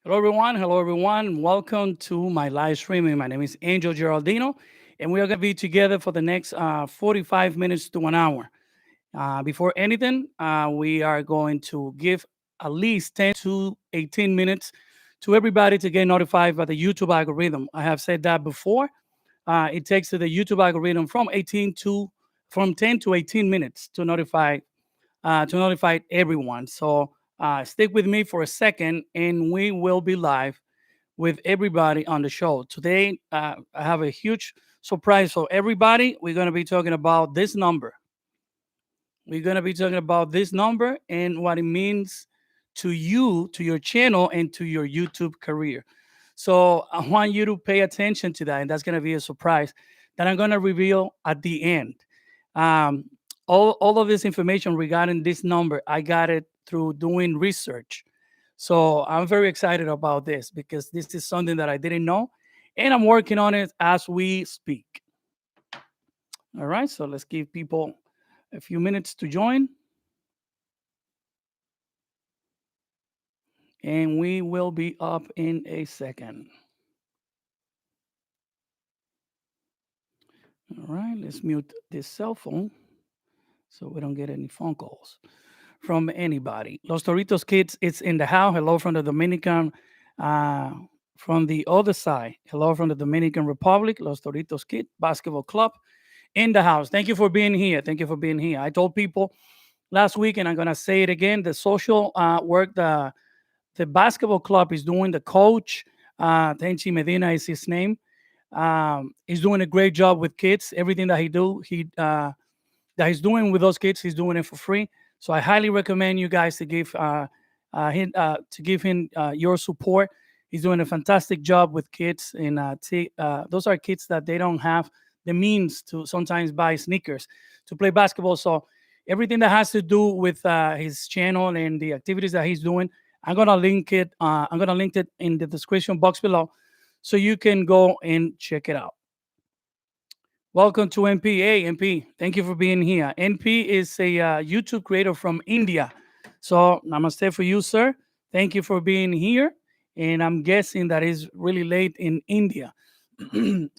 Hello, everyone. Hello, everyone. Welcome to my live streaming. My name is Angel Geraldino, and we are going to be together for the next 45 minutes to an hour. Before anything, we are going to give at least 10 to 18 minutes to everybody to get notified by the YouTube algorithm. I have said that before. It takes to the YouTube algorithm from 10 to 18 minutes to notify everyone. So stick with me for a second, and we will be live with everybody on the show. Today, I have a huge surprise for everybody. We're going to be talking about this number. We're going to be talking about this number and what it means to you, to your channel, and to your YouTube career. So I want you to pay attention to that, and that's going to be a surprise that I'm going to reveal at the end. Um, all of this information regarding this number, I got it through doing research. So I'm very excited about this because this is something that I didn't know, and I'm working on it as we speak. All right, so let's give people a few minutes to join, and we will be up in a second. All right, let's mute this cell phone so we don't get any phone calls from anybody. Los Toritos Kids, it's in the house. Hello from the Dominican, uh, from the other side. Hello from the Dominican Republic. Los Toritos Kids Basketball Club in the house. Thank you for being here. Thank you for being here. I told people last week, and I'm gonna say it again: the social work the basketball club is doing. The coach, Tenchi Medina is his name. He's doing a great job with kids. Everything that that he's doing with those kids, he's doing it for free. So I highly recommend you guys to give him your support. He's doing a fantastic job with kids, and those are kids that they don't have the means to sometimes buy sneakers to play basketball. So everything that has to do with his channel and the activities that he's doing, I'm gonna link it. I'm gonna link it in the description box below, so you can go and check it out. Welcome to NP. Hey, NP, thank you for being here. NP is a YouTube creator from India. So, namaste for you, sir. Thank you for being here. And I'm guessing that is really late in India.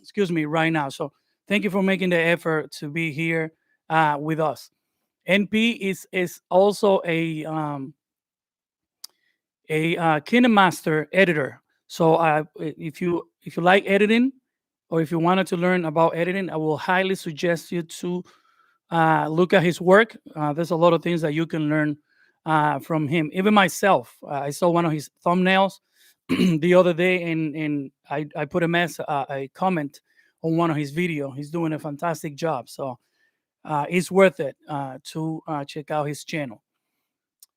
Excuse me, right now. So, thank you for making the effort to be here with us. NP is also a KineMaster editor. So, if you like editing, or if you wanted to learn about editing, I will highly suggest you to look at his work. There's a lot of things that you can learn from him. Even myself, I saw one of his thumbnails the other day, and I put a comment on one of his videos. He's doing a fantastic job, so it's worth it to check out his channel.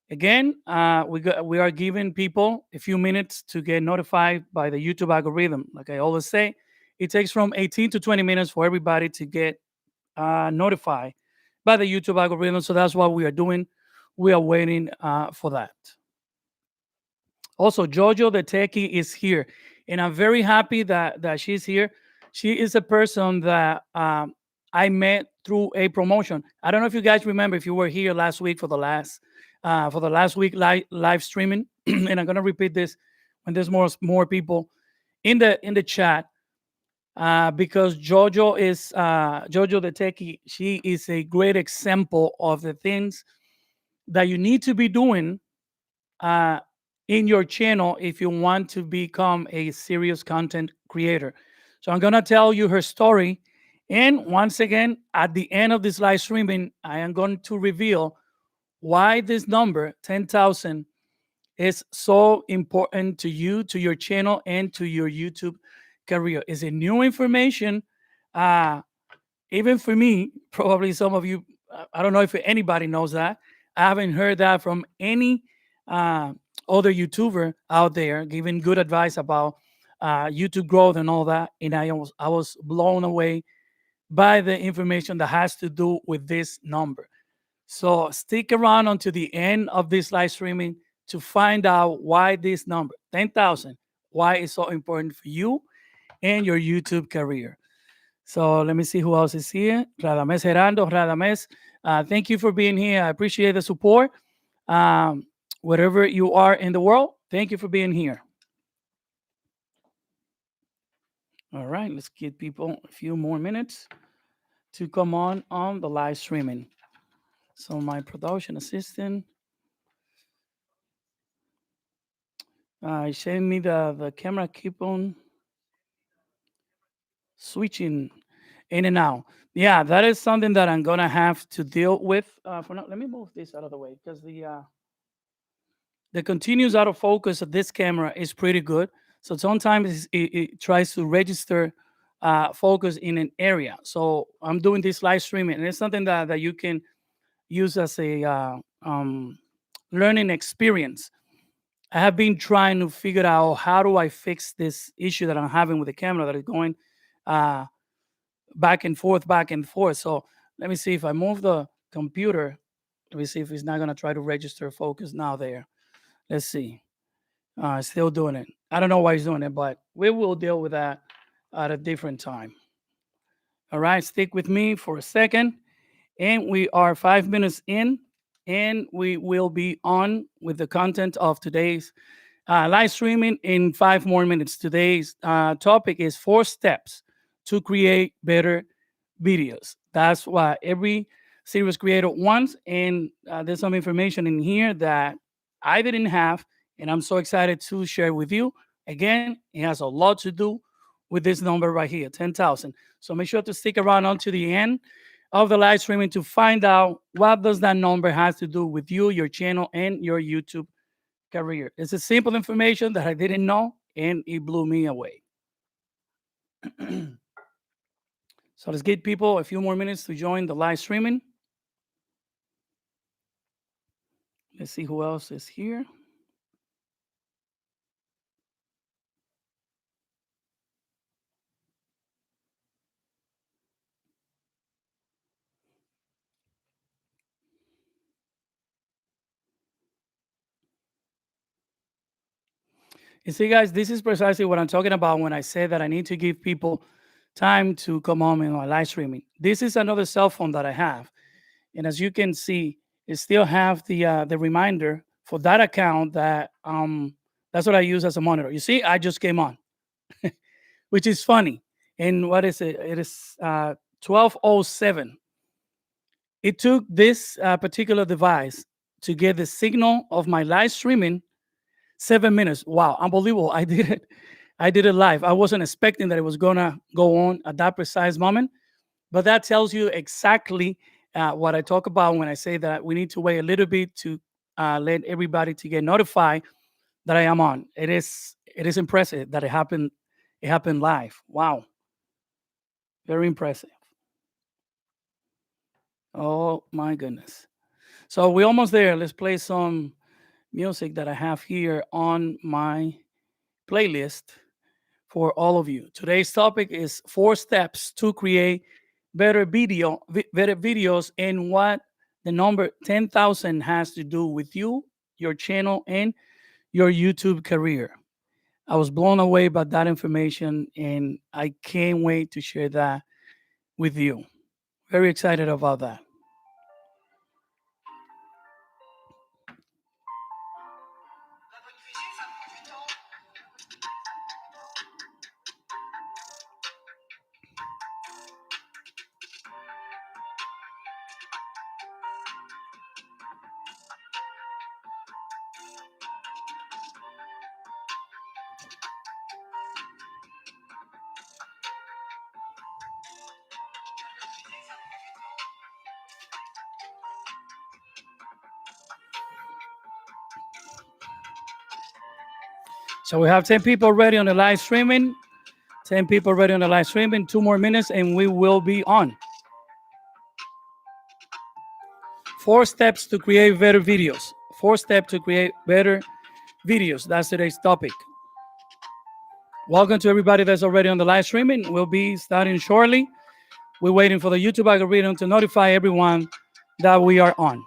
Again, we are giving people a few minutes to get notified by the YouTube algorithm. Like I always say, it takes from 18 to 20 minutes for everybody to get notified by the YouTube algorithm. So that's what we are doing. We are waiting for that. Also, Jojo the techie is here, and I'm very happy that she's here. She is a person that I met through a promotion. I don't know if you guys remember if you were here last week for the last week live streaming, and I'm gonna repeat this when there's more people in the chat because Jojo the techie. She is a great example of the things that you need to be doing uh, in your channel if you want to become a serious content creator. So I'm gonna tell you her story, and once again, at the end of this live streaming, I am going to reveal why this number 10,000 is so important to you, to your channel, and to your YouTube career. Is it new information? Uh, Even for me, probably some of you, I don't know if anybody knows that. I haven't heard that from any uh, other YouTuber out there giving good advice about YouTube growth and all that. And I was blown away by the information that has to do with this number. So stick around until the end of this live streaming to find out why this number, 10,000, why it's so important for you and your YouTube career. So let me see who else is here. Radames Gerando. Radames, thank you for being here. I appreciate the support. Um, Wherever you are in the world, thank you for being here. All right, let's give people a few more minutes to come on the live streaming. So my production assistant showed me the camera keep on switching in and out. Yeah, that is something that I'm gonna have to deal with. For now, let me move this out of the way because the continuous out of focus of this camera is pretty good. So sometimes it tries to register focus in an area. So I'm doing this live streaming, and it's something that you can use as a learning experience. I have been trying to figure out how do I fix this issue that I'm having with the camera that is going uh, back and forth, back and forth. So let me see if I move the computer. Let me see if it's not going to try to register focus now there. Let's see. Still doing it. I don't know why he's doing it, but we will deal with that at a different time. All right, stick with me for a second. And we are 5 minutes in, and we will be on with the content of today's live streaming in 5 more minutes. Today's topic is 4 steps to create better videos. That's what every series creator wants. And there's some information in here that I didn't have, and I'm so excited to share with you. Again, it has a lot to do with this number right here, 10,000. So make sure to stick around until the end of the live streaming to find out what does that number has to do with you, your channel, and your YouTube career. It's a simple information that I didn't know, and it blew me away. So let's give people a few more minutes to join the live streaming. Let's see who else is here. You see, guys, this is precisely what I'm talking about when I say that I need to give people time to come on in my live streaming. This is another cell phone that I have, and as you can see, it still have the reminder for that account that's what I use as a monitor. You see, I just came on, which is funny. And what is it? It is 12:07. It took this particular device to get the signal of my live streaming 7 minutes. Wow, unbelievable! I did it. I did it live. I wasn't expecting that it was gonna go on at that precise moment, but that tells you exactly what I talk about when I say that we need to wait a little bit to let everybody to get notified that I am on. It is impressive that it happened. It happened live. Wow, very impressive. Oh my goodness. So we're almost there. Let's play some music that I have here on my playlist for all of you. Today's topic is 4 steps to create better videos, and what the number 10,000 has to do with you, your channel, and your YouTube career. I was blown away by that information, and I can't wait to share that with you. Very excited about that. So we have 10 people ready on the live streaming. 10 people ready on the live streaming. 2 more minutes and we will be on. 4 steps to create better videos. 4 steps to create better videos. That's today's topic. Welcome to everybody that's already on the live streaming. We'll be starting shortly. We're waiting for the YouTube algorithm to notify everyone that we are on.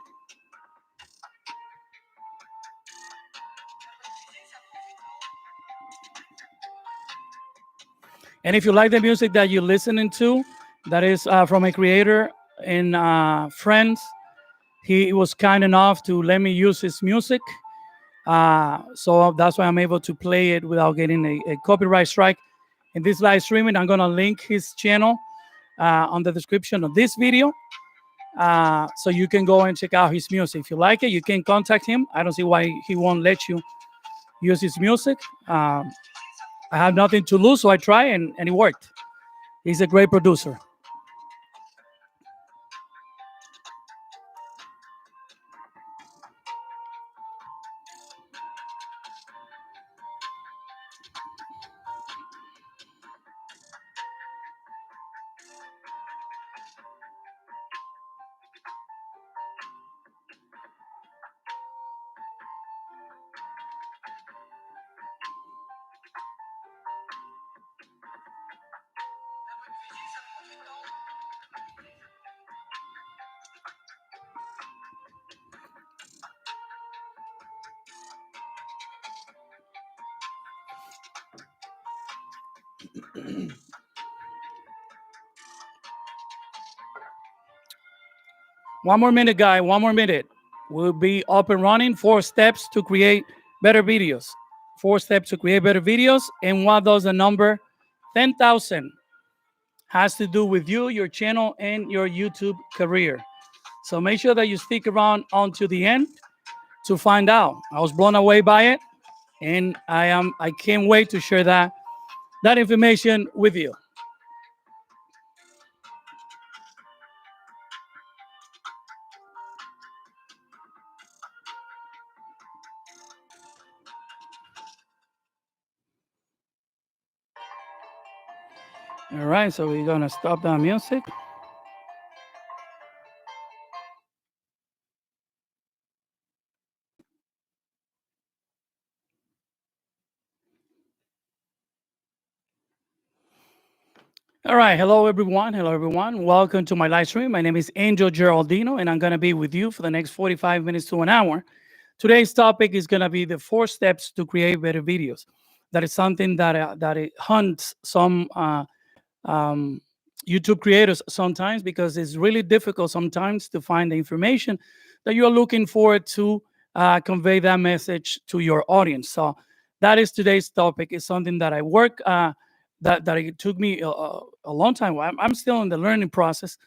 And if you like the music that you're listening to, that is from a creator and friends, he was kind enough to let me use his music. So that's why I'm able to play it without getting a copyright strike. in this live streaming. I'm going to link his channel on the description of this video. So you can go and check out his music. If you like it, you can contact him. I don't see why he won't let you use his music. I have nothing to lose, so I try, and it worked. He's a great producer. One more minute, guy. One more minute. We'll be up and running. 4 steps to create better videos. 4 steps to create better videos. And what does the number 10,000 has to do with you, your channel, and your YouTube career? So make sure that you stick around until the end to find out. I was blown away by it, and I can't wait to share that information with you. All right, so we're gonna stop that music. All right, hello everyone. Hello everyone. Welcome to my live stream. My name is Angel Geraldino, and I'm gonna be with you for the next 45 minutes to an hour. Today's topic is gonna be the 4 steps to create better videos. That is something that it hunts some um, YouTube creators sometimes, because it's really difficult sometimes to find the information that you're looking for to convey that message to your audience. So that is today's topic. It's something that I work that it took me a long time. I'm still in the learning process,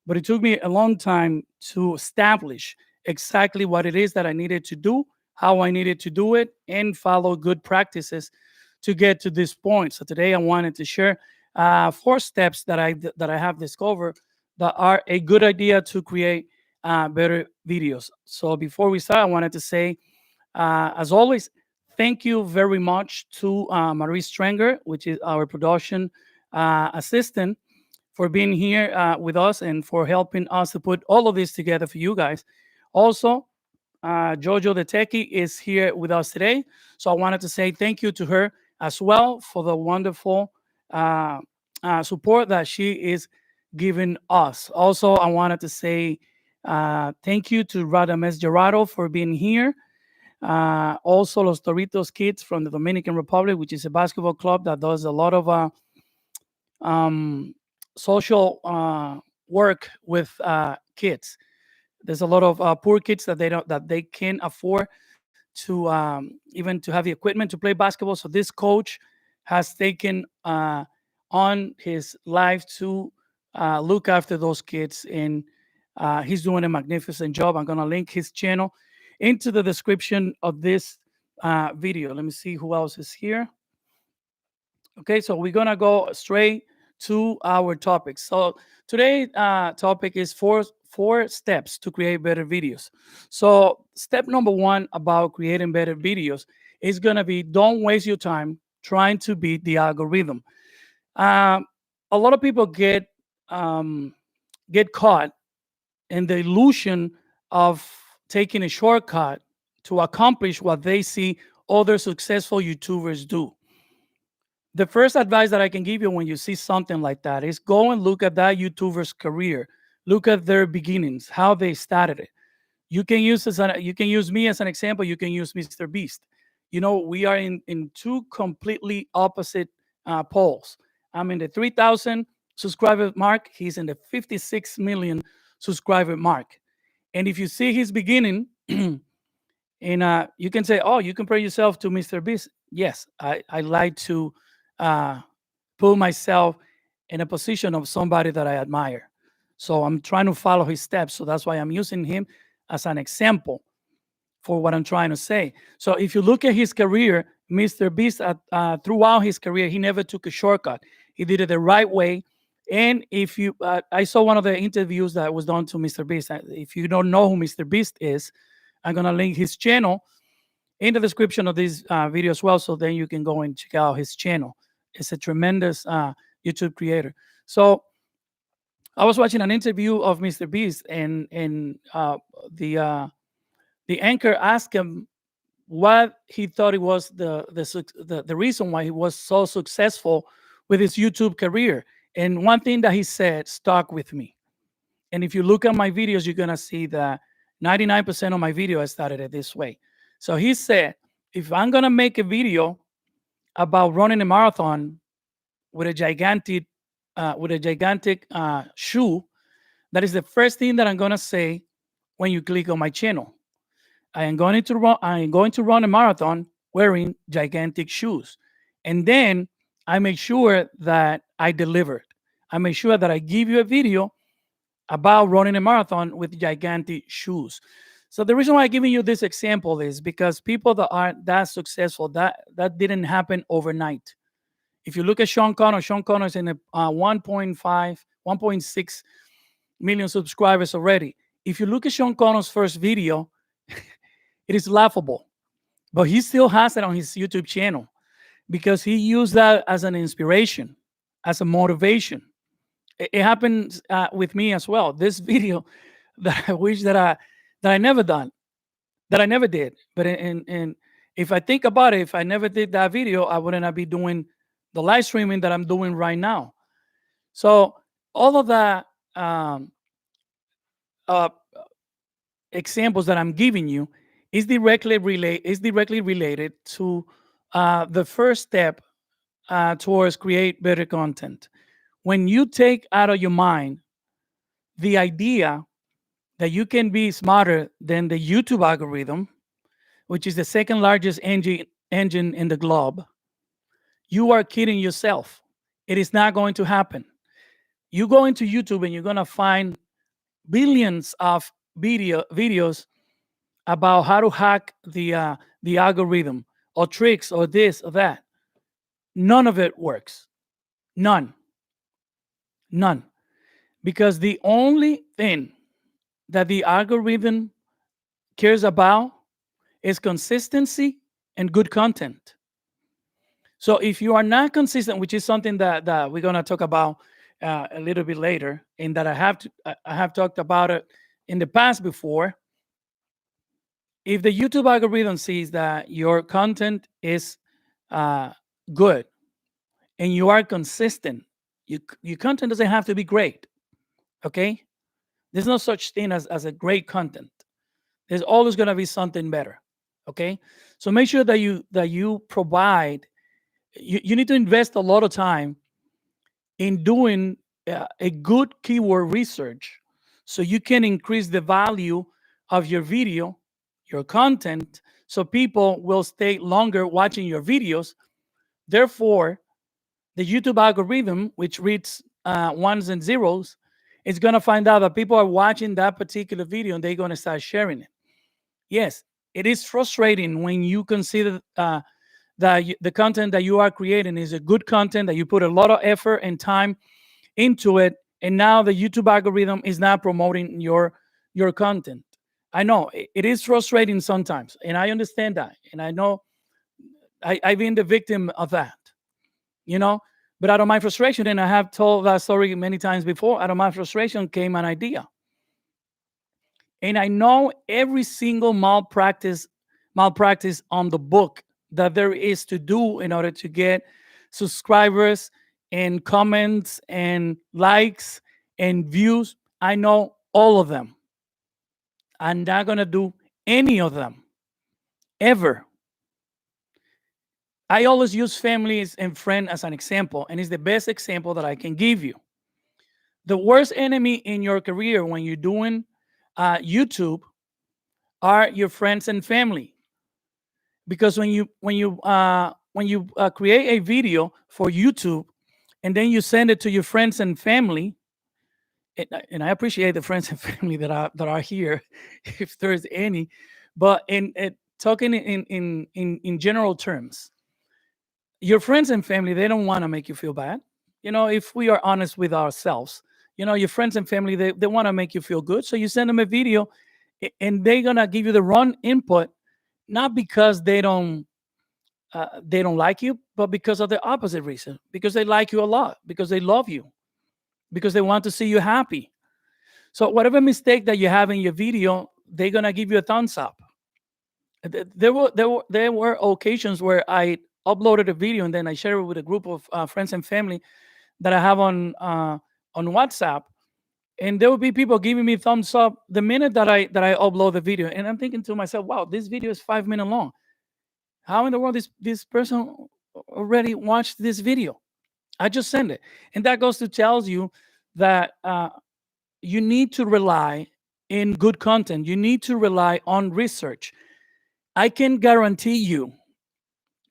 but it took me a long time to establish exactly what it is that I needed to do, how I needed to do it, and follow good practices to get to this point. So today I wanted to share 4 steps that I have discovered that are a good idea to create better videos. So before we start, I wanted to say, as always, thank you very much to Marie Strenger, which is our production assistant, for being here with us and for helping us to put all of this together for you guys. Also, Jojo the Techie is here with us today. So I wanted to say thank you to her as well for the wonderful support that she is giving us. Also, I wanted to say thank you to Radames Gerardo for being here. Also, Los Toritos Kids from the Dominican Republic, which is a basketball club that does a lot of social work with kids. There's a lot of poor kids that they can't afford to even to have the equipment to play basketball. So this coach has taken on his life to look after those kids, and he's doing a magnificent job. I'm gonna link his channel into the description of this video. Let me see who else is here. Okay, so we're gonna go straight to our topic. So today's topic is four steps to create better videos. So step number 1 about creating better videos is gonna be, don't waste your time trying to beat the algorithm. Um, a lot of people get caught in the illusion of taking a shortcut to accomplish what they see other successful YouTubers do. The first advice that I can give you when you see something like that is go and look at that YouTuber's career. Look at their beginnings, how they started it. You can use me as an example. You can use Mr. Beast. You know, we are in 2 completely opposite poles. I'm in the 3,000 subscriber mark. He's in the 56 million subscriber mark. And if you see his beginning, and you can say, oh, you compare yourself to Mr. Beast. Yes, I like to uh, put myself in a position of somebody that I admire. So I'm trying to follow his steps. So that's why I'm using him as an example for what I'm trying to say. So if you look at his career, Mr. Beast, throughout his career, he never took a shortcut. He did it the right way. And if you, I saw one of the interviews that was done to Mr. Beast. If you don't know who Mr. Beast is, I'm gonna link his channel in the description of this video as well, so then you can go and check out his channel. It's a tremendous YouTube creator. So I was watching an interview of Mr. Beast, and the the anchor asked him what he thought it was the reason why he was so successful with his YouTube career. And one thing that he said stuck with me. And if you look at my videos, you're gonna see that 99% of my video I started it this way. So he said, if I'm gonna make a video about running a marathon with a gigantic shoe, that is the first thing that I'm gonna say when you click on my channel. I am going to run a marathon wearing gigantic shoes. And then I make sure that I deliver. I make sure that I give you a video about running a marathon with gigantic shoes. So the reason why I'm giving you this example is because people that aren't that successful, that didn't happen overnight. If you look at Sean Connor is in a 1.6 million subscribers already. If you look at Sean Connor's first video, it is laughable, but he still has it on his YouTube channel because he used that as an inspiration, as a motivation. It happens with me as well. This video that I wish that I never done, that I never did. But if I think about it, if I never did that video, I wouldn't be doing the live streaming that I'm doing right now. So all of that uh, examples that I'm giving you is directly related to the first step towards create better content. When you take out of your mind the idea that you can be smarter than the YouTube algorithm, which is the second largest engine in the globe, you are kidding yourself. It is not going to happen. You go into YouTube and you're going to find billions of videos about how to hack the algorithm or tricks or this or that. None of it works. None. Because the only thing that the algorithm cares about is consistency and good content. So if you are not consistent, which is something that we're going to talk about a little bit later, and that I have talked about it in the past before. If the YouTube algorithm sees that your content is good and you are consistent, your content doesn't have to be great. Okay, there's no such thing as a great content. There's always going to be something better. Okay, so make sure that you provide. You need to invest a lot of time in doing a good keyword research, so you can increase the value of your video, your content, so people will stay longer watching your videos. Therefore, the YouTube algorithm, which reads ones and zeros, is going to find out that people are watching that particular video and they're going to start sharing it. Yes, it is frustrating when you consider that the content that you are creating is a good content, that you put a lot of effort and time into it, and now the YouTube algorithm is not promoting your content. I know it is frustrating sometimes, and I understand that, and I know I've been the victim of that, you know. But out of my frustration, and I have told that story many times before, out of my frustration came an idea. And I know every single malpractice on the book that there is to do in order to get subscribers and comments and likes and views. I know all of them. I'm not going to do any of them ever. I always use families and friends as an example, and it's the best example that I can give you. The worst enemy in your career when you're doing YouTube are your friends and family, because when you create a video for YouTube and then you send it to your friends and family. And I appreciate the friends and family that are here, if there's any. But in talking in general terms, your friends and family, they don't want to make you feel bad. If we are honest with ourselves, your friends and family, they want to make you feel good. So you send them a video, and they're gonna give you the wrong input, not because they don't like you, but because of the opposite reason. Because they like you a lot, because they love you, because they want to see you happy. So whatever mistake that you have in your video, they're gonna give you a thumbs up. There were occasions where I uploaded a video and then I shared it with a group of friends and family that I have on WhatsApp, and there will be people giving me thumbs up the minute that I upload the video, and I'm thinking to myself, wow, this video is 5 minutes long. How in the world this person already watched this video? I just sent it, and that goes to tells you that you need to rely in good content. You need to rely on research. I can guarantee you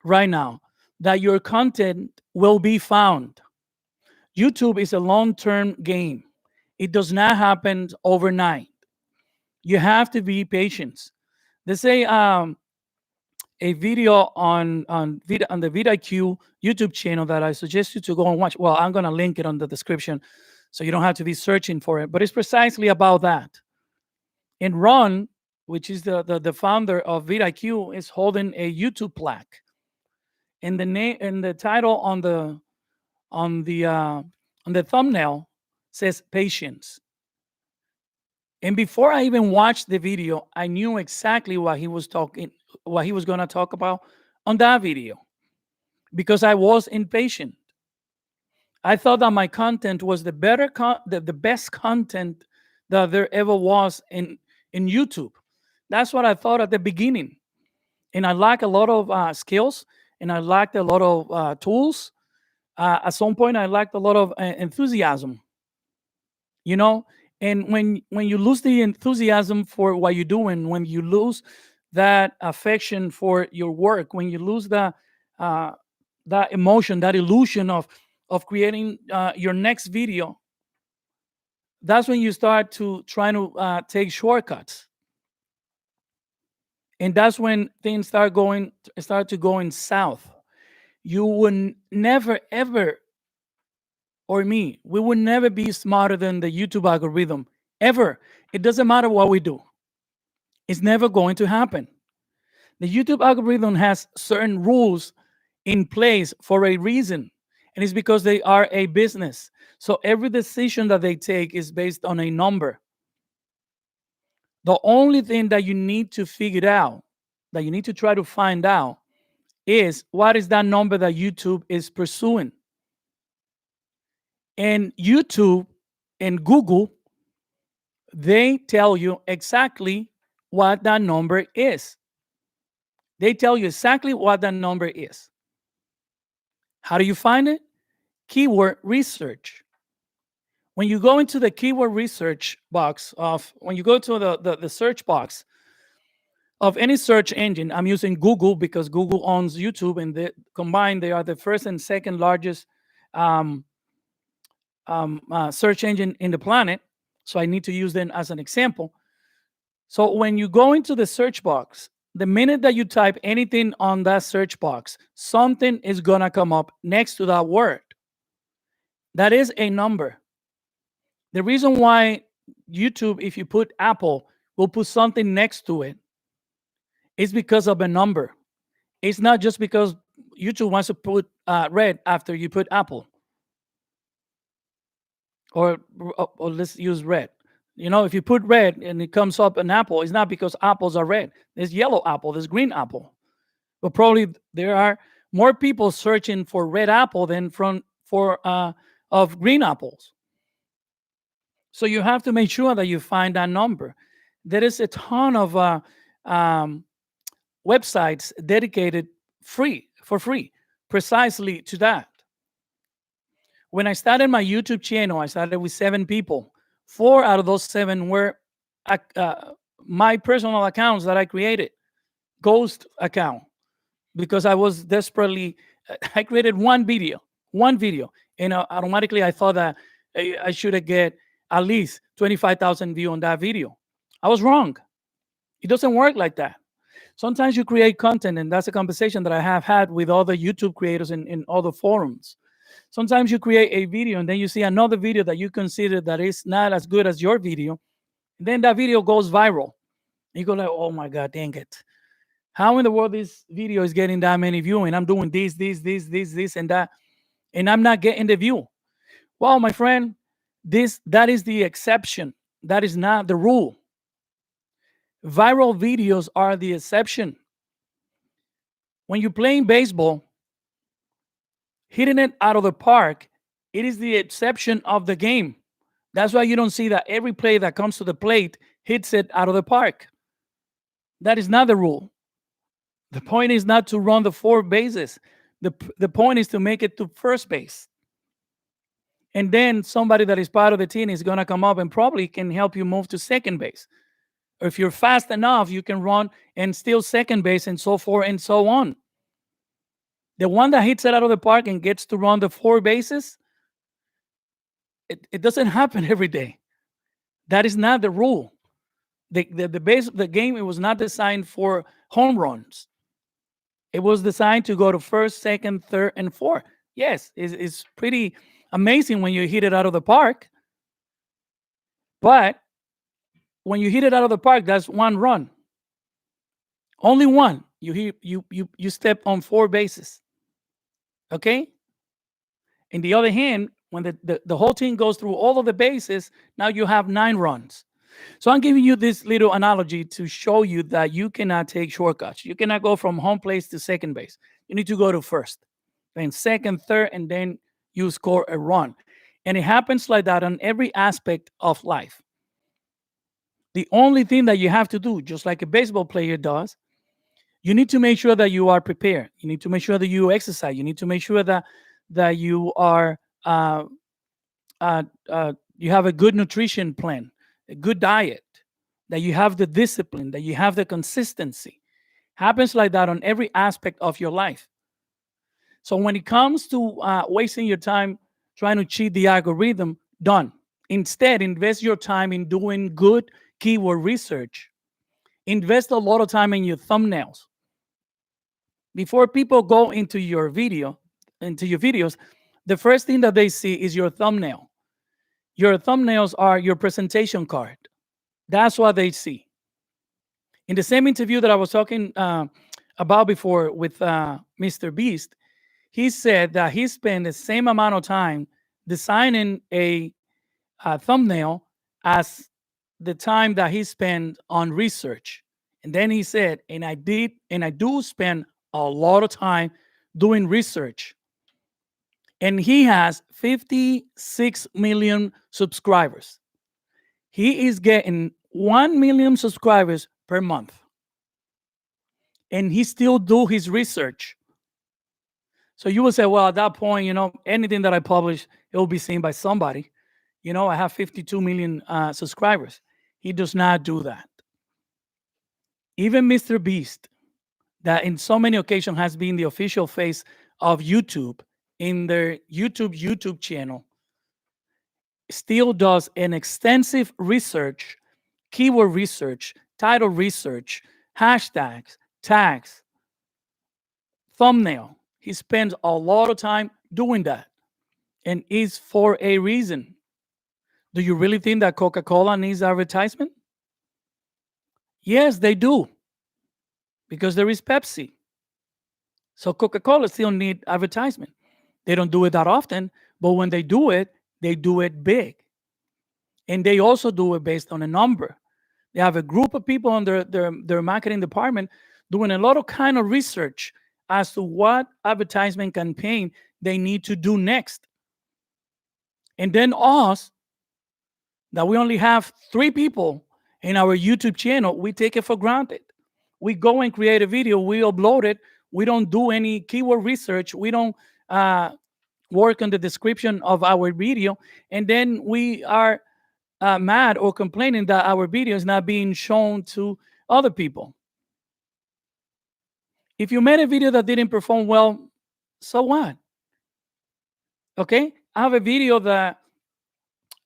right now that your content will be found. YouTube is a long-term game. It does not happen overnight. You have to be patient. They say a video on the vidIQ YouTube channel that I suggest you to go and watch. Well, I'm gonna link it on the description, so you don't have to be searching for it. But it's precisely about that. And Ron, which is the founder of vidIQ, is holding a YouTube plaque, and the name and the title on the thumbnail says patience. And before I even watched the video, I knew exactly what he was going to talk about on that video, because I was impatient. I thought that my content was the best content that there ever was in YouTube. That's what I thought at the beginning, and I lacked a lot of skills, and I lacked a lot of tools. At some point, I lacked a lot of enthusiasm. you know and when you lose the enthusiasm for what you're doing, when you lose that affection for your work, when you lose uh, that emotion, that illusion of creating your next video, that's when you start to trying to take shortcuts, and that's when things start to going south. You would never ever, or me, we would never be smarter than the YouTube algorithm, ever. It doesn't matter what we do. It's never going to happen. The YouTube algorithm has certain rules in place for a reason, and it's because they are a business. So every decision that they take is based on a number. The only thing that you need to figure out, that you need to try to find out, is what is that number that YouTube is pursuing. And YouTube and Google, they tell you exactly what that number is. They tell you exactly what that number is. How do you find it? Keyword research. When you go into the keyword research box when you go to the search box of any search engine, I'm using Google because Google owns YouTube, and combined, they are the first and second largest um, search engine in the planet. So I need to use them as an example. So when you go into the search box, the minute that you type anything on that search box, something is going to come up next to that word. That is a number. The reason why YouTube, if you put Apple, will put something next to it is because of a number. It's not just because YouTube wants to put red after you put Apple. Or let's use red. If you put red and it comes up an apple, it's not because apples are red. There's yellow apple, there's green apple. But probably there are more people searching for red apple than of green apples. So you have to make sure that you find that number. There is a ton of websites dedicated for free, precisely to that. When I started my YouTube channel, I started with 7 people. 4 out of those 7 were my personal accounts that I created, ghost account, because I was desperately. I created one video, One video. And automatically I thought that I should get at least 25,000 views on that video. I was wrong. It doesn't work like that. Sometimes you create content, and that's a conversation that I have had with other YouTube creators in other forums. Sometimes you create a video and then you see another video that you consider that is not as good as your video. And then that video goes viral. You go like, oh my God, dang it. How in the world this video is getting that many views and I'm doing this, and that, and I'm not getting the view? Well, my friend, that is the exception. That is not the rule. Viral videos are the exception. When you're playing baseball, hitting it out of the park, it is the exception of the game. That's why you don't see that every play that comes to the plate hits it out of the park. That is not the rule. The point is not to run the 4 bases. The point is to make it to first base. And then somebody that is part of the team is going to come up and probably can help you move to second base. Or if you're fast enough, you can run and steal second base and so forth and so on. The one that hits it out of the park and gets to run the 4 bases, it doesn't happen every day. That is not the rule. The game, it was not designed for home runs. It was designed to go to first, second, third, and fourth. Yes, it's pretty amazing when you hit it out of the park. But when you hit it out of the park, that's one run. Only one. You step on 4 bases. Okay? In the other hand, when the whole team goes through all of the bases, now you have 9 runs. So I'm giving you this little analogy to show you that you cannot take shortcuts. You cannot go from home place to second base. You need to go to first, then second, third, and then you score a run. And it happens like that on every aspect of life. The only thing that you have to do, just like a baseball player does, you need to make sure that you are prepared. You need to make sure that you exercise. You need to make sure that you are you have a good nutrition plan, a good diet, that you have the discipline, that you have the consistency. Happens like that on every aspect of your life. So when it comes to wasting your time trying to cheat the algorithm, done. Instead, invest your time in doing good keyword research. Invest a lot of time in your thumbnails. Before people go into your videos, the first thing that they see is your thumbnail. Your thumbnails are your presentation card. That's what they see. In the same interview that I was talking about before with Mr. Beast, he said that he spent the same amount of time designing a thumbnail as the time that he spent on research. And then he said, and I do spend a lot of time doing research. And he has 56 million subscribers. He is getting 1 million subscribers per month. And he still do his research. So you will say, well, at that point, anything that I publish, it will be seen by somebody. I have 52 million subscribers. He does not do that. Even Mr. Beast, that in so many occasions has been the official face of YouTube in their YouTube channel, still does an extensive research, keyword research, title research, hashtags, tags, thumbnail. He spends a lot of time doing that, and it's for a reason. Do you really think that Coca-Cola needs advertisement? Yes, they do, because there is Pepsi. So Coca-Cola still need advertisement. They don't do it that often, but when they do it big. And they also do it based on a number. They have a group of people on their marketing department doing a lot of kind of research as to what advertisement campaign they need to do next. And then us, that we only have 3 people in our YouTube channel, we take it for granted. We go and create a video, we upload it, we don't do any keyword research, we don't work on the description of our video, and then we are mad or complaining that our video is not being shown to other people. If you made a video that didn't perform well, so what? Okay, I have a video that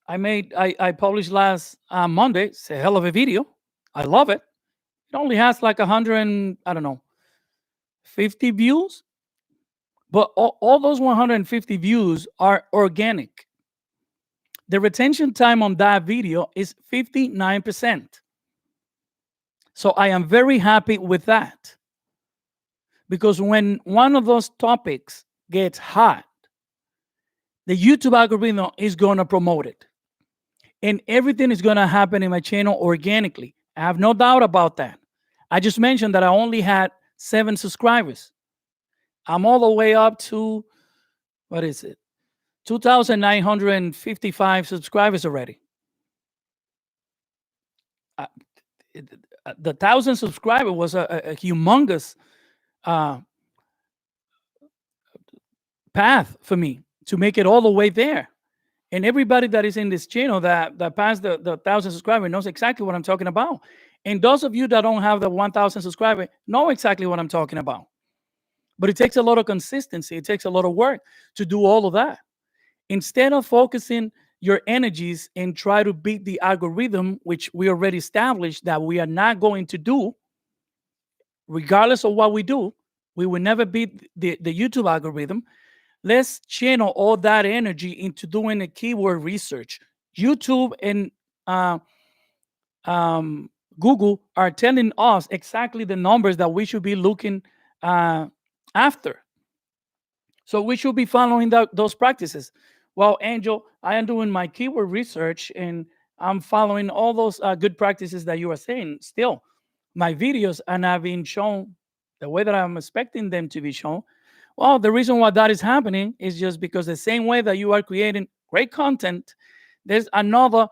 I made. I published last Monday. It's a hell of a video. I love it. It only has like 100 and, I don't know, 50 views, but all those 150 views are organic. The retention time on that video is 59%. So I am very happy with that, because when one of those topics gets hot, the YouTube algorithm is going to promote it. And everything is going to happen in my channel organically. I have no doubt about that. I just mentioned that I only had 7 subscribers. I'm all the way up to, what is it? 2,955 subscribers already. The 1,000 subscriber was a humongous path for me to make it all the way there. And everybody that is in this channel that passed the 1,000 subscriber knows exactly what I'm talking about. And those of you that don't have the 1,000 subscriber know exactly what I'm talking about. But it takes a lot of consistency. It takes a lot of work to do all of that. Instead of focusing your energies and try to beat the algorithm, which we already established that we are not going to do, regardless of what we do, we will never beat the YouTube algorithm. Let's channel all that energy into doing a keyword research. YouTube and Google are telling us exactly the numbers that we should be looking after. So we should be following those practices. Well, Angel, I am doing my keyword research and I'm following all those good practices that you are saying. Still, my videos are not being shown the way that I'm expecting them to be shown. Well, the reason why that is happening is just because the same way that you are creating great content, there's another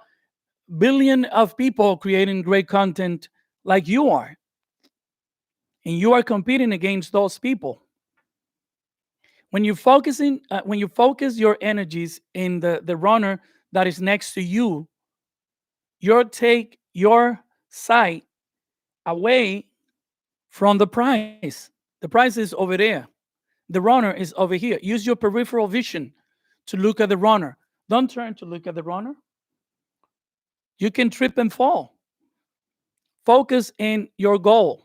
billion of people creating great content like you are. And you are competing against those people. When you focus your energies in the runner that is next to you, you take your sight away from the prize. The prize is over there. The runner is over here. Use your peripheral vision to look at the runner. Don't turn to look at the runner. You can trip and fall. Focus in your goal.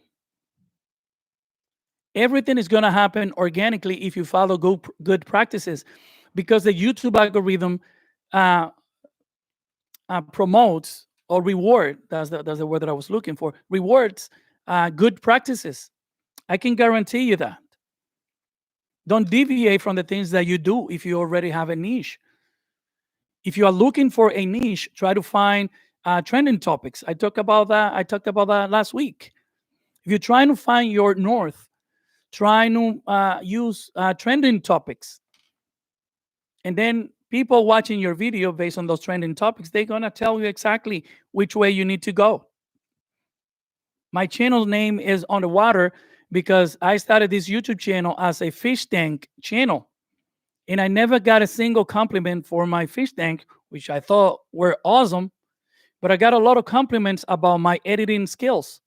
Everything is going to happen organically if you follow good practices, because the YouTube algorithm promotes or reward, that's the word that I was looking for, rewards good practices. I can guarantee you that. Don't deviate from the things that you do if you already have a niche. If you are looking for a niche, try to find trending topics. I talked about that last week. If you're trying to find your north, try to use trending topics. And then people watching your video based on those trending topics, they're going to tell you exactly which way you need to go. My channel name is On the Water because I started this YouTube channel as a fish tank channel. And I never got a single compliment for my fish tank, which I thought were awesome. But I got a lot of compliments about my editing skills.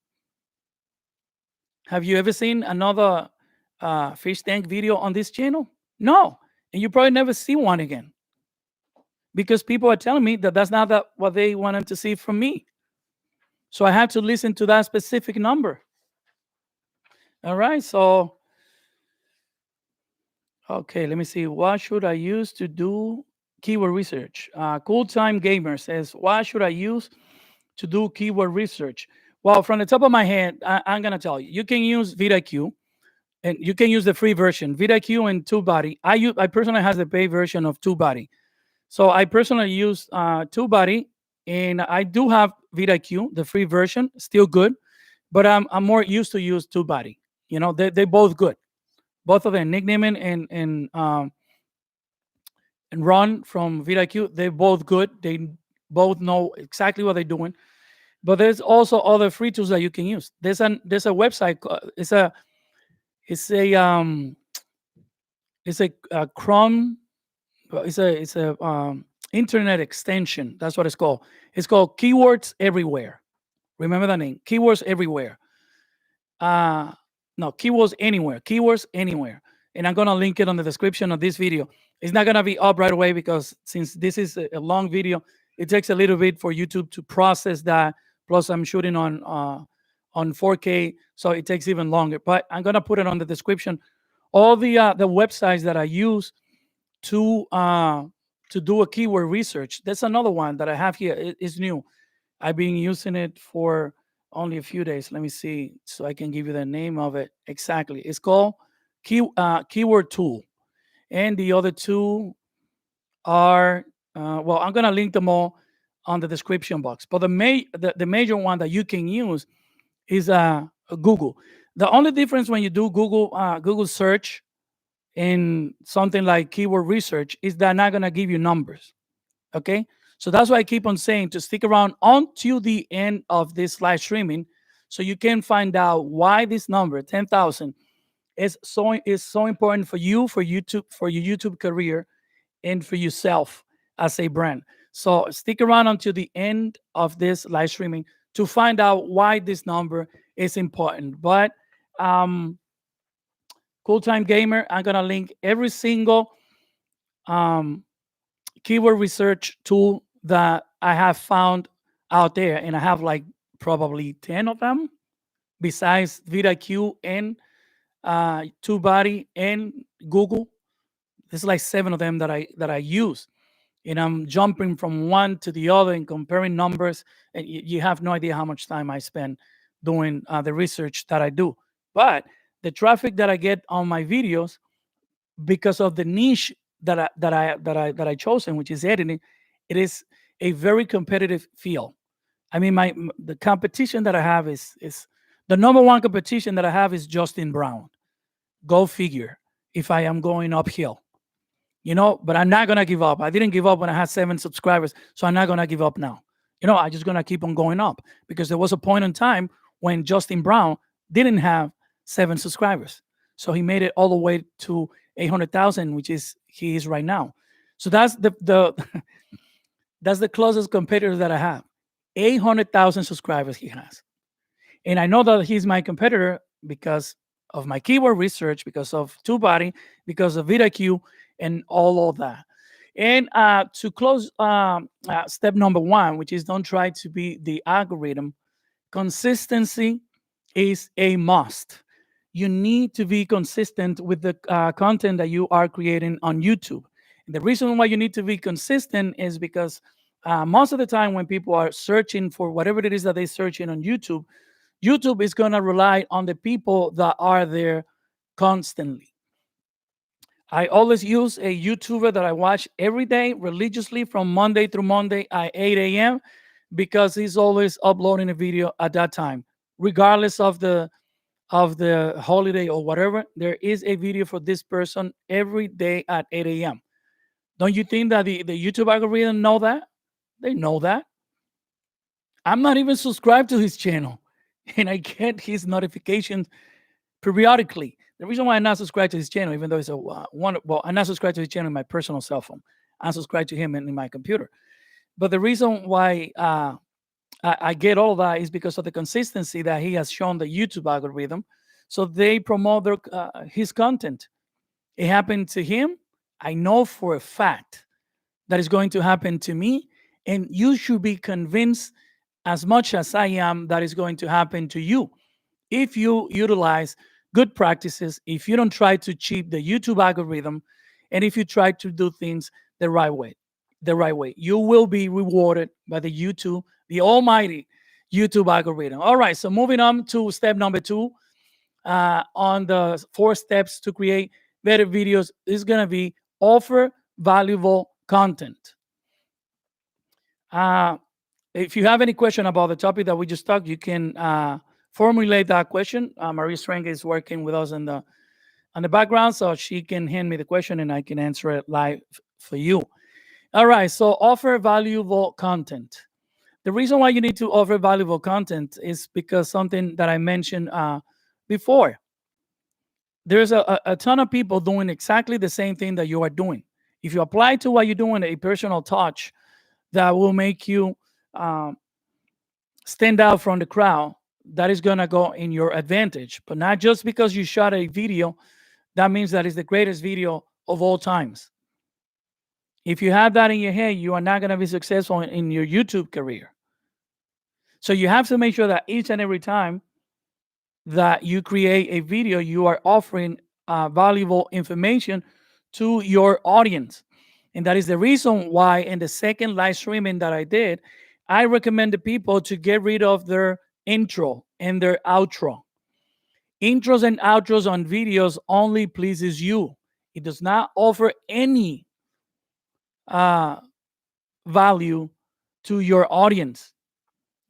Have you ever seen another fish tank video on this channel? No. And you probably never see one again. Because people are telling me that that's not what they wanted to see from me. So I have to listen to that specific number. All right. So, okay, let me see. What should I use to do keyword research? Cool Time Gamer says, what should I use to do keyword research? Well, from the top of my head, I'm going to tell you. You can use vidIQ, and you can use the free version. vidIQ and TubeBuddy. I personally have the paid version of TubeBuddy. So I personally use TubeBuddy, and I do have vidIQ, the free version, still good. But I'm more used to use TubeBuddy. You know, they're both good. Both of them, Nick Neiman and Ron from vidIQ, they're both good. They both know exactly what they're doing. But there's also other free tools that you can use. There's a website. It's a Chrome. It's a internet extension. That's what it's called. It's called Keywords Everywhere. Remember that name, Keywords Everywhere. No, Keywords Anywhere. Keywords Anywhere. and I'm gonna link it on the description of this video. It's not gonna be up right away because since this is a long video, it takes a little bit for YouTube to process that. Plus, I'm shooting on 4K, so it takes even longer. But I'm gonna put it on the description. All the websites that I use to do a keyword research. That's another one that I have here. It's new. I've been using it for only a few days. Let me see so I can give you the name of it exactly. It's called Keyword Tool, and the other two are well, I'm gonna link them all on the description box. But the major one that you can use is Google. The only difference when you do Google search in something like keyword research is that not gonna give you numbers. Okay, so that's why I keep on saying to stick around until the end of this live streaming, so you can find out why this number 10,000 is so important for you, for YouTube, for your YouTube career, and for yourself as a brand. So stick around until the end of this live streaming to find out why this number is important. But Cool Time Gamer, I'm gonna link every single um, keyword research tool that I have found out there, and I have like probably 10 of them besides VidaQ and TubeBuddy and Google. There's like 7 of them that I use, and I'm jumping from one to the other and comparing numbers, and you have no idea how much time I spend doing the research that I do. But the traffic that I get on my videos, because of the niche that I chosen, which is editing, it is a very competitive field. I mean, the competition that I have is the number one competition that I have is Justin Brown. Go figure. If I am going uphill, but I'm not gonna give up. I didn't give up when I had 7 subscribers, so I'm not gonna give up now. I'm just gonna keep on going up because there was a point in time when Justin Brown didn't have 7 subscribers, so he made it all the way to 800,000, which is he is right now. So that's the that's the closest competitor that I have. 800,000 subscribers he has, and I know that he's my competitor because of my keyword research, because of TubeBuddy, because of VidaQ, and all of that. And to close step number 1, which is don't try to be the algorithm, consistency is a must. You need to be consistent with the content that you are creating on YouTube. And the reason why you need to be consistent is because most of the time when people are searching for whatever it is that they're searching on YouTube, YouTube is going to rely on the people that are there constantly. I always use a YouTuber that I watch every day religiously from Monday through Monday at 8 a.m. because he's always uploading a video at that time, regardless of the holiday or whatever. There is a video for this person every day at 8 a.m. Don't you think that the YouTube algorithm know that? They know that. I'm not even subscribed to his channel, and I get his notifications periodically. The reason why I'm not subscribed to his channel, even though it's I'm not subscribed to his channel in my personal cell phone. I'm subscribed to him in my computer. But the reason why I get all that is because of the consistency that he has shown the YouTube algorithm. So they promote his content. It happened to him. I know for a fact that is going to happen to me. And you should be convinced as much as I am that is going to happen to you if you utilize good practices, if you don't try to cheat the YouTube algorithm, and if you try to do things the right way. You will be rewarded by the almighty YouTube algorithm. All right, so moving on to step number 2 on the 4 steps to create better videos is going to be offer valuable content. If you have any question about the topic that we just talked, you can formulate that question. Maria Strang is working with us on the background, so she can hand me the question and I can answer it live for you. All right, so offer valuable content. The reason why you need to offer valuable content is because something that I mentioned before. There's a ton of people doing exactly the same thing that you are doing. If you apply to what you're doing a personal touch that will make you stand out from the crowd, that is going to go in your advantage. But not just because you shot a video that means that it's the greatest video of all times. If you have that in your head, you are not going to be successful in your YouTube career. So you have to make sure that each and every time that you create a video, you are offering valuable information to your audience. And that is the reason why in the second live streaming that I did, I recommended people to get rid of their intro and their outro. Intros and outros on videos only pleases you. It does not offer any uh, value to your audience.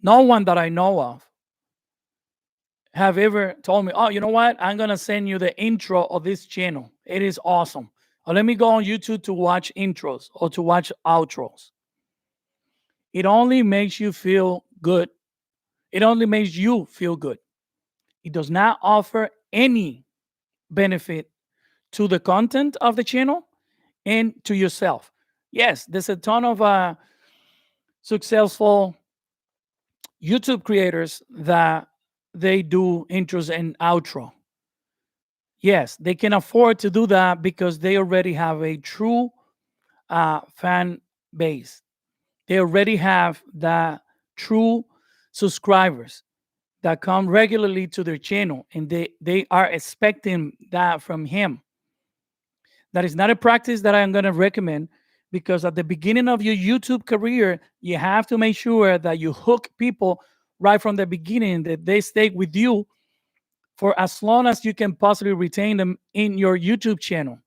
No one that I know of have ever told me, oh, you know what? I'm going to send you the intro of this channel. It is awesome. Or let me go on YouTube to watch intros or to watch outros. It only makes you feel good. It only makes you feel good. It does not offer any benefit to the content of the channel and to yourself. Yes, there's a ton of successful YouTube creators that they do intros and outro. Yes, they can afford to do that because they already have a true fan base. They already have the true subscribers that come regularly to their channel, and they are expecting that from him. That is not a practice that I'm going to recommend, because at the beginning of your YouTube career, you have to make sure that you hook people right from the beginning, that they stay with you for as long as you can possibly retain them in your YouTube channel.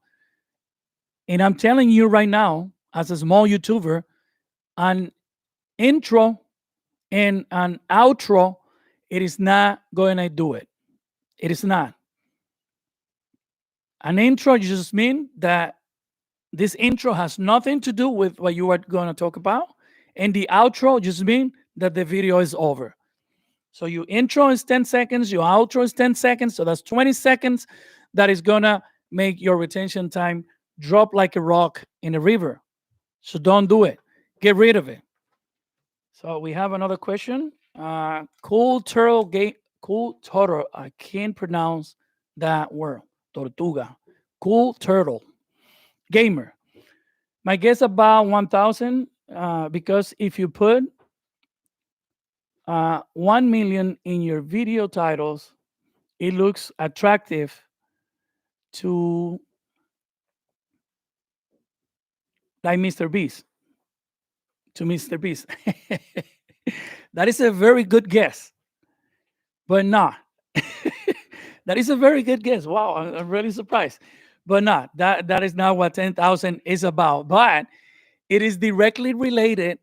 And I'm telling you right now, as a small YouTuber, an intro and an outro, it is not going to do it. It is not. An intro just means that this intro has nothing to do with what you are going to talk about. And the outro just means that the video is over. So your intro is 10 seconds, your outro is 10 seconds. So that's 20 seconds that is going to make your retention time drop like a rock in a river. So don't do it. Get rid of it. So we have another question. Cool turtle gate. Cool turtle. I can't pronounce that word. Tortuga. Cool turtle. Gamer. My guess about 1,000. Because if you put 1 million in your video titles, it looks attractive to like Mr. Beast. To Mr. Beast. That is a very good guess, but not. That is a very good guess. Wow, I'm really surprised, but not. That is not what 10,000 is about. But it is directly related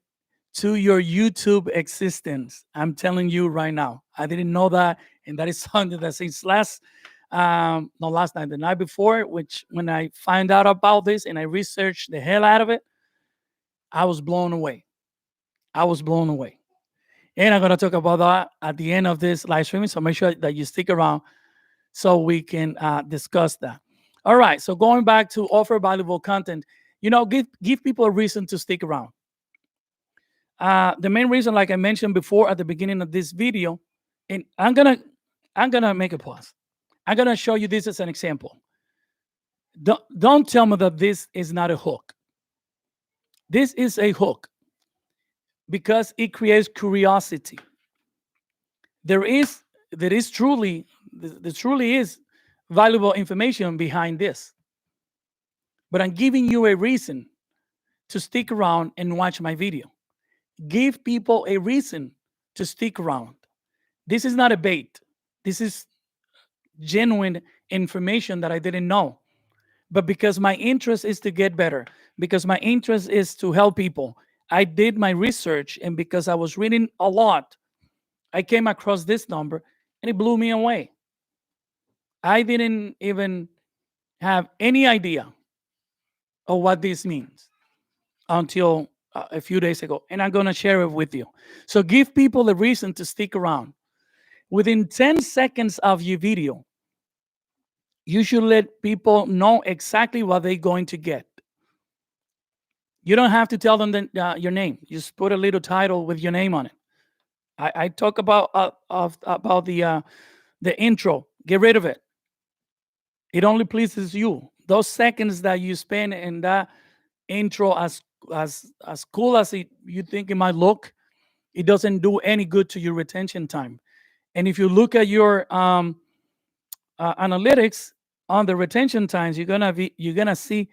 to your YouTube existence. I'm telling you right now. I didn't know that, and that is something that since not last night, the night before, which when I find out about this and I researched the hell out of it, I was blown away. I was blown away. And I'm going to talk about that at the end of this live streaming. So make sure that you stick around so we can discuss that. All right. So going back to offer valuable content, give people a reason to stick around. The main reason, like I mentioned before at the beginning of this video, and I'm gonna make a pause. I'm gonna show you this as an example. Don't tell me that this is not a hook. This is a hook because it creates curiosity. There truly is valuable information behind this. But I'm giving you a reason to stick around and watch my video. Give people a reason to stick around. This is not a bait. This is genuine information that I didn't know. But because my interest is to get better, because my interest is to help people, I did my research, and because I was reading a lot, I came across this number and it blew me away. I didn't even have any idea of what this means until a few days ago, and I'm going to share it with you. So give people a reason to stick around. Within 10 seconds of your video, you should let people know exactly what they're going to get. You don't have to tell them your name. Just put a little title with your name on it. I talk about the intro. Get rid of it. It only pleases you. Those seconds that you spend in that intro, as cool as you think it might look, it doesn't do any good to your retention time. And if you look at your analytics on the retention times, you're gonna see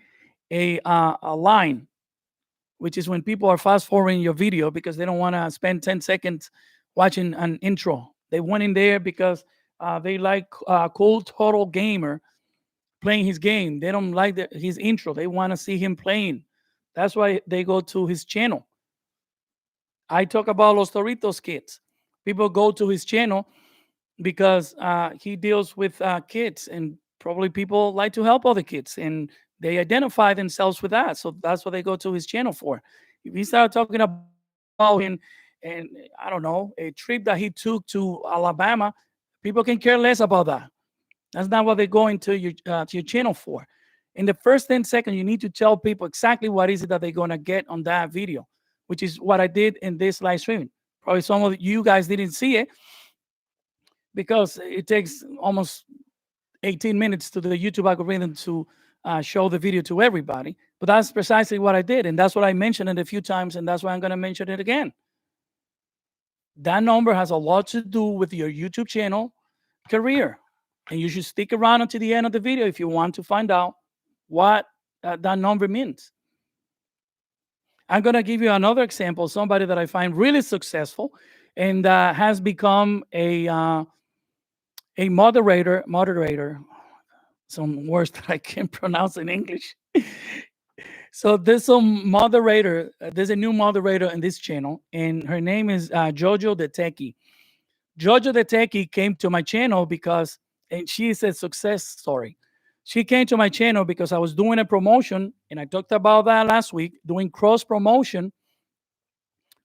a line, which is when people are fast forwarding your video because they don't want to spend 10 seconds watching an intro. They went in there because they like cool total gamer playing his game. They don't like his intro. They want to see him playing. That's why they go to his channel. I talk about Los Toritos kids. People go to his channel because he deals with kids, and probably people like to help other kids, and they identify themselves with that. So that's what they go to his channel for. If he started talking about and I don't know, a trip that he took to Alabama, people can care less about that. That's not what they're going to your channel for. In the first 10 seconds, you need to tell people exactly what is it that they're going to get on that video, which is what I did in this live streaming. Probably some of you guys didn't see it because it takes almost 18 minutes to the YouTube algorithm to show the video to everybody. But that's precisely what I did. And that's what I mentioned it a few times. And that's why I'm going to mention it again. That number has a lot to do with your YouTube channel career. And you should stick around until the end of the video if you want to find out what that number means. I'm going to give you another example, somebody that I find really successful and has become a moderator, some words that I can't pronounce in English. So there's a new moderator in this channel, and her name is Jojo the Techie. Jojo the Techie came to my channel because, and she is a success story. She came to my channel because I was doing a promotion, and I talked about that last week, doing cross promotion,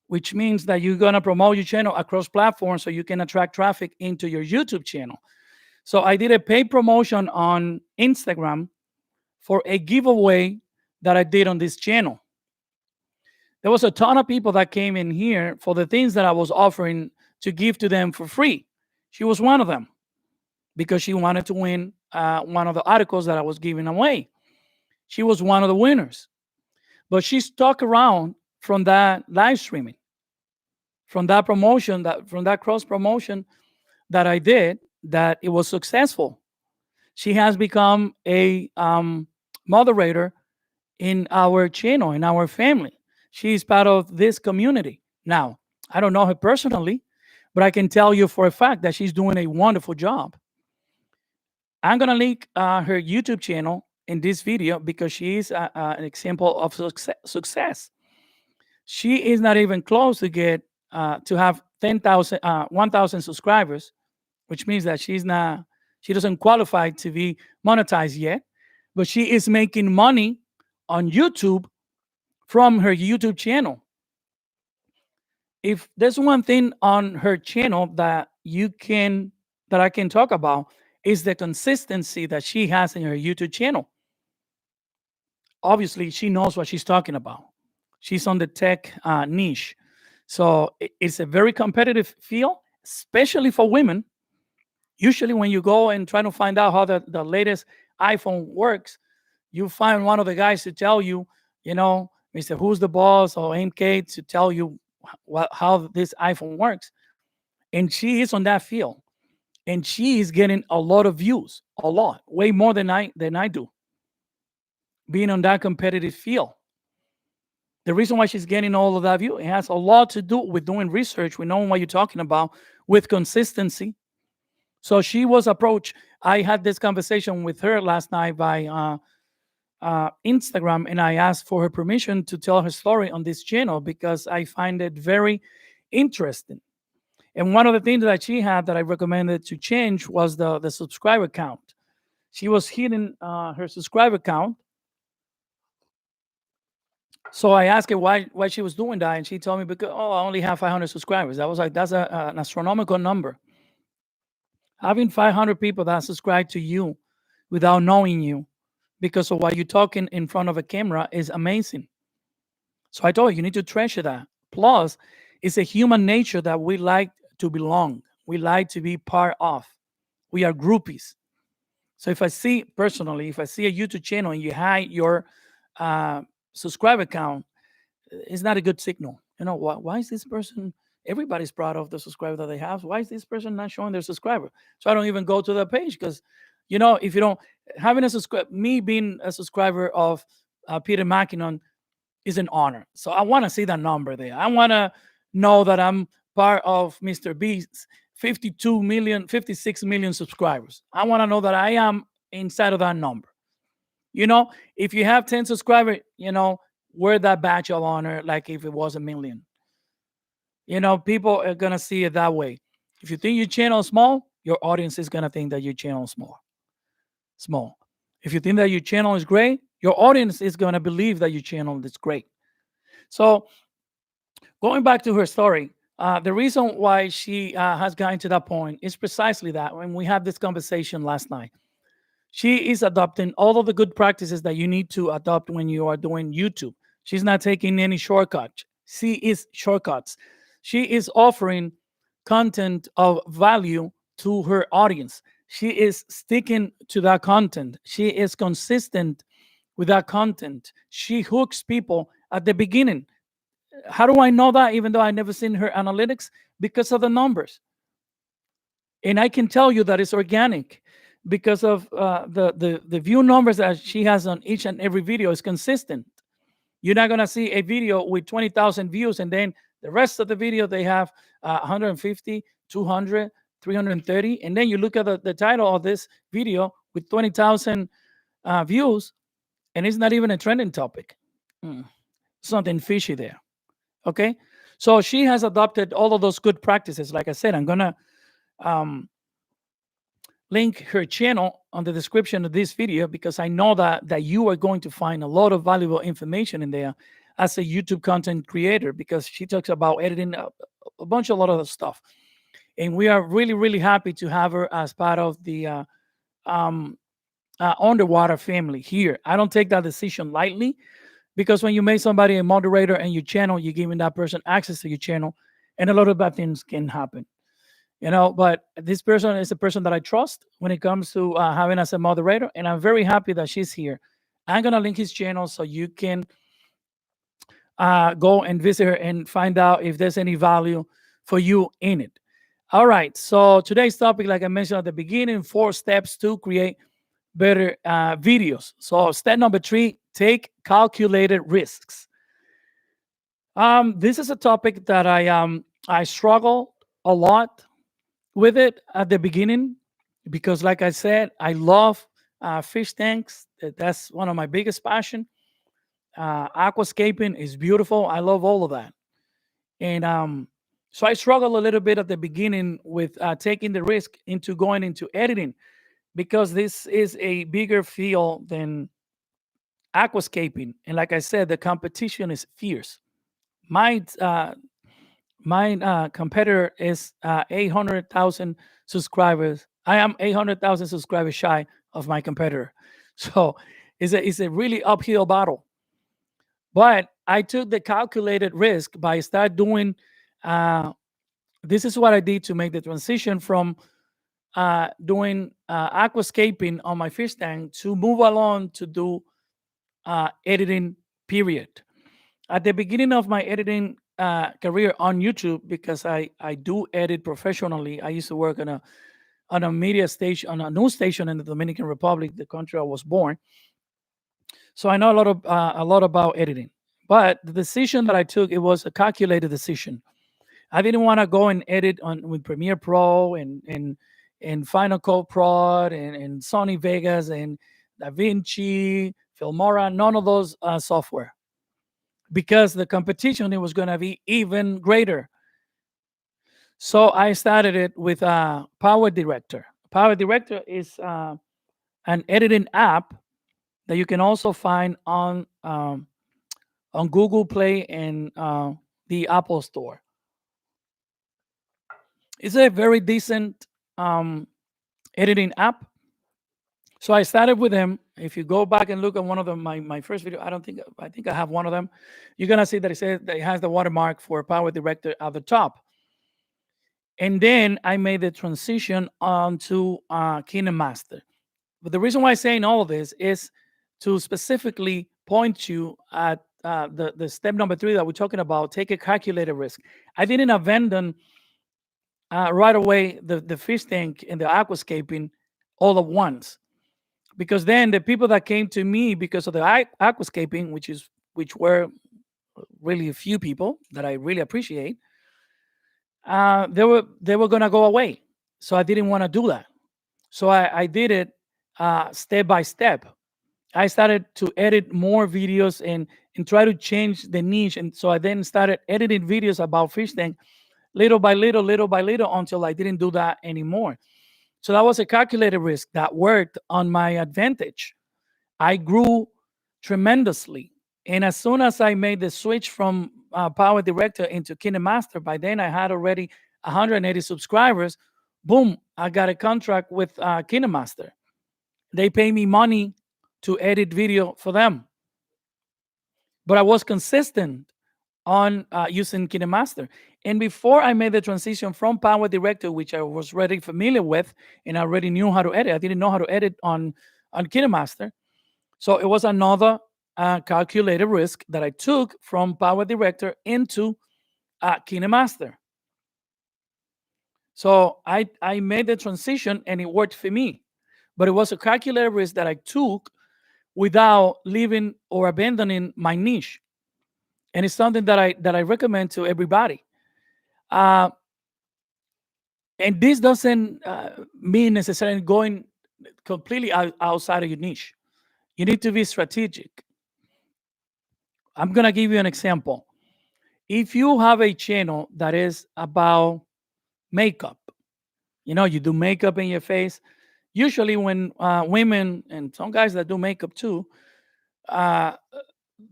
which means that you're going to promote your channel across platforms so you can attract traffic into your YouTube channel. So I did a paid promotion on Instagram for a giveaway that I did on this channel. There was a ton of people that came in here for the things that I was offering to give to them for free. She was one of them because she wanted to win one of the articles that I was giving away. She was one of the winners. But she stuck around from that live streaming, from that promotion, from that cross promotion that I did, that it was successful. She has become a moderator in our channel, in our family. She is part of this community. Now, I don't know her personally, but I can tell you for a fact that she's doing a wonderful job. I'm going to link her YouTube channel in this video because she is an example of success. She is not even close to get to have 1,000 subscribers, which means that she doesn't qualify to be monetized yet, but she is making money on YouTube from her YouTube channel. If there's one thing on her channel that I can talk about, is the consistency that she has in her YouTube channel. Obviously, she knows what she's talking about. She's on the tech niche. So it's a very competitive field, especially for women. Usually when you go and try to find out how the latest iPhone works, you find one of the guys to tell you, Mr. Who's the Boss or MK to tell you how this iPhone works. And she is on that field. And she is getting a lot of views, a lot, way more than I do, being on that competitive field. The reason why she's getting all of that view, it has a lot to do with doing research, with knowing what you're talking about, with consistency. So she was approached. I had this conversation with her last night by Instagram, and I asked for her permission to tell her story on this channel because I find it very interesting. And one of the things that she had that I recommended to change was the subscriber count. She was hitting her subscriber count. So I asked her why she was doing that, and she told me because I only have 500 subscribers. I was like, that's an astronomical number. Having 500 people that subscribe to you without knowing you because of what you're talking in front of a camera is amazing. So I told her, you need to treasure that. Plus, it's a human nature that we like to belong. We like to be part of. We are groupies. So if I see personally, if I see a YouTube channel and you hide your uh, subscriber count, it's not a good signal. You know, why is this person? Everybody's proud of the subscriber that they have. Why is this person not showing their subscriber? So I don't even go to the page because, you know, if you don't having a subscribe, me being a subscriber of Peter Mackinnon is an honor. So I want to see that number there. I want to know that I'm part of Mr. Beast's 52 million, 56 million subscribers. I want to know that I am inside of that number. You know, if you have 10 subscribers, you know, wear that badge of honor like if it was a million. You know, people are going to see it that way. If you think your channel is small, your audience is going to think that your channel is small. If you think that your channel is great, your audience is going to believe that your channel is great. So going back to her story, the reason why she has gotten to that point is precisely that. When we had this conversation last night, she is adopting all of the good practices that you need to adopt when you are doing YouTube. She's not taking any shortcuts. She is offering content of value to her audience. She is sticking to that content. She is consistent with that content. She hooks people at the beginning. How do I know that even though I never seen her analytics? Because of the numbers. And I can tell you that it's organic because of the view numbers that she has on each and every video is consistent. You're not going to see a video with 20,000 views and then the rest of the video they have 150, 200, 330. And then you look at the title of this video with 20,000 views and it's not even a trending topic. Something fishy there. Okay. So she has adopted all of those good practices. Like I said, I'm going to link her channel on the description of this video because I know that you are going to find a lot of valuable information in there as a YouTube content creator because she talks about editing a lot of stuff. And we are really, really happy to have her as part of the underwater family here. I don't take that decision lightly because when you make somebody a moderator in your channel, you're giving that person access to your channel and a lot of bad things can happen. You know, but this person is a person that I trust when it comes to having as a moderator, and I'm very happy that she's here. I'm gonna link his channel so you can go and visit her and find out if there's any value for you in it. All right, so today's topic, like I mentioned at the beginning, 4 steps to create better videos. So step number 3, take calculated risks. This is a topic that I struggle a lot with it at the beginning because like I said, I love fish tanks. That's one of my biggest passion. Aquascaping is beautiful. I love all of that. And so I struggle a little bit at the beginning with taking the risk into going into editing because this is a bigger field than aquascaping. And like I said, the competition is fierce. My competitor is 800,000 subscribers. I am 800,000 subscribers shy of my competitor. So it's a really uphill battle. But I took the calculated risk by start doing, this is what I did to make the transition from doing aquascaping on my fish tank to move along to do editing, period. At the beginning of my editing career on YouTube, because I do edit professionally. I used to work on a media station, on a news station in the Dominican Republic, the country I was born. So I know a lot about editing. But the decision that I took, it was a calculated decision. I didn't want to go and edit with Premiere Pro and Final Cut Pro and Sony Vegas and DaVinci, Filmora, none of those software. Because the competition it was going to be even greater. So I started it with Power Director. Power Director is an editing app that you can also find on Google Play and the Apple Store. It's a very decent editing app. So I started with them. If you go back and look at one of them, my first video, I think I have one of them. You're gonna see that it says that it has the watermark for Power Director at the top. And then I made the transition onto KineMaster. But the reason why I'm saying all of this is to specifically point you at the step number 3 that we're talking about. Take a calculated risk. I didn't abandon right away the fish tank and the aquascaping all at once, because then the people that came to me because of the aquascaping, which were really a few people that I really appreciate, they were gonna go away. So I didn't want to do that. So I did it step by step. I started to edit more videos and try to change the niche. And so I then started editing videos about fish tank little by little until I didn't do that anymore. So that was a calculated risk that worked on my advantage. I grew tremendously. And as soon as I made the switch from Power Director into KineMaster, by then I had already 180 subscribers. Boom, I got a contract with KineMaster. They pay me money to edit video for them. But I was consistent on using KineMaster. And before I made the transition from Power Director, which I was already familiar with and I already knew how to edit, I didn't know how to edit on KineMaster. So it was another calculated risk that I took from Power Director into KineMaster. So I made the transition and it worked for me. But it was a calculated risk that I took without leaving or abandoning my niche. And it's something that I recommend to everybody. And this doesn't mean necessarily going completely outside of your niche. You need to be strategic. I'm gonna give you an example. If you have a channel that is about makeup, you do makeup in your face. Usually, when women and some guys that do makeup too uh,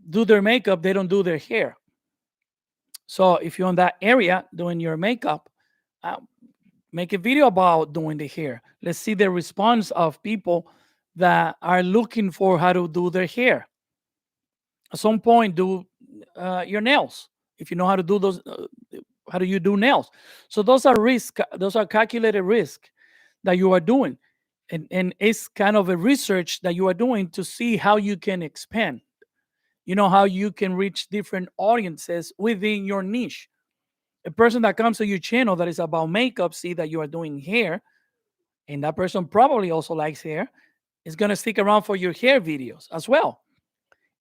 do their makeup, they don't do their hair. So if you're in that area doing your makeup, uh, make a video about doing the hair. Let's see the response of people that are looking for how to do their hair. At some point, do your nails. If you know how to do those, how do you do nails? So those are risk. Those are calculated risk that you are doing, and it's kind of a research that you are doing to see how you can expand. How you can reach different audiences within your niche. A person that comes to your channel that is about makeup, see that you are doing hair, and that person probably also likes hair, is going to stick around for your hair videos as well.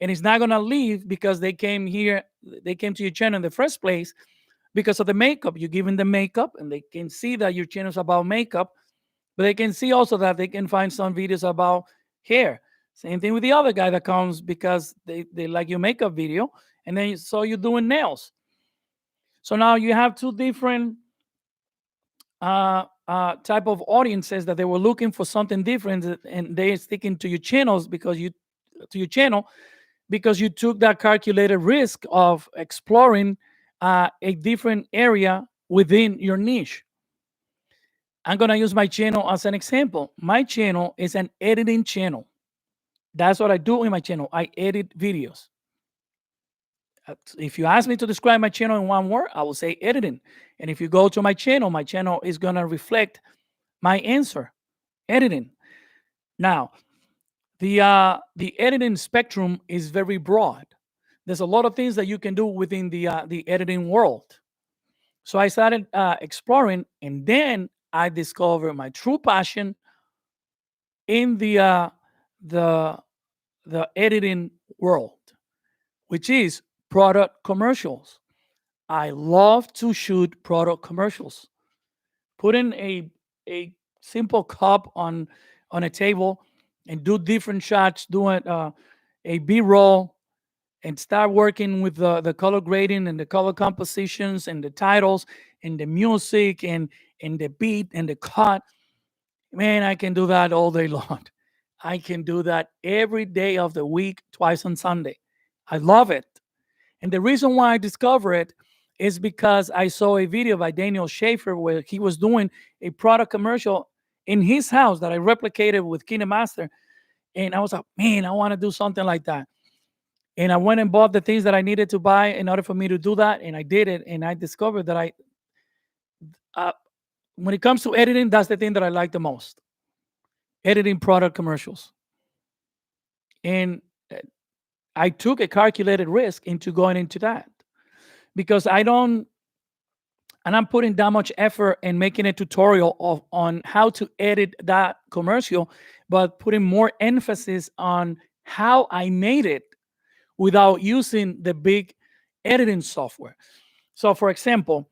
And it's not going to leave because they came to your channel in the first place because of the makeup. You're giving them makeup, and they can see that your channel is about makeup, but they can see also that they can find some videos about hair. Same thing with the other guy that comes because they like your makeup video, and then saw you doing nails. So now you have two different type of audiences that they were looking for something different, and they're sticking to your channels because you took that calculated risk of exploring a different area within your niche. I'm going to use my channel as an example. My channel is an editing channel. That's what I do in my channel. I edit videos. If you ask me to describe my channel in one word, I will say editing. And if you go to my channel is going to reflect my answer, editing. Now, the editing spectrum is very broad. There's a lot of things that you can do within the editing world. So I started exploring, and then I discovered my true passion in the editing world, which is product commercials. I love to shoot product commercials. Putting a simple cup on a table and do different shots, doing a B-roll, and start working with the color grading and the color compositions and the titles and the music and the beat and the cut. Man, I can do that all day long. I can do that every day of the week, twice on Sunday. I love it. And the reason why I discovered it is because I saw a video by Daniel Schaefer where he was doing a product commercial in his house that I replicated with KineMaster. And I was like, man, I want to do something like that. And I went and bought the things that I needed to buy in order for me to do that. And I did it. And I discovered that when it comes to editing, that's the thing that I like the most. editing product commercials. And I took a calculated risk into going into that because I don't, and I'm putting that much effort and making a tutorial on how to edit that commercial, but putting more emphasis on how I made it without using the big editing software. So, for example,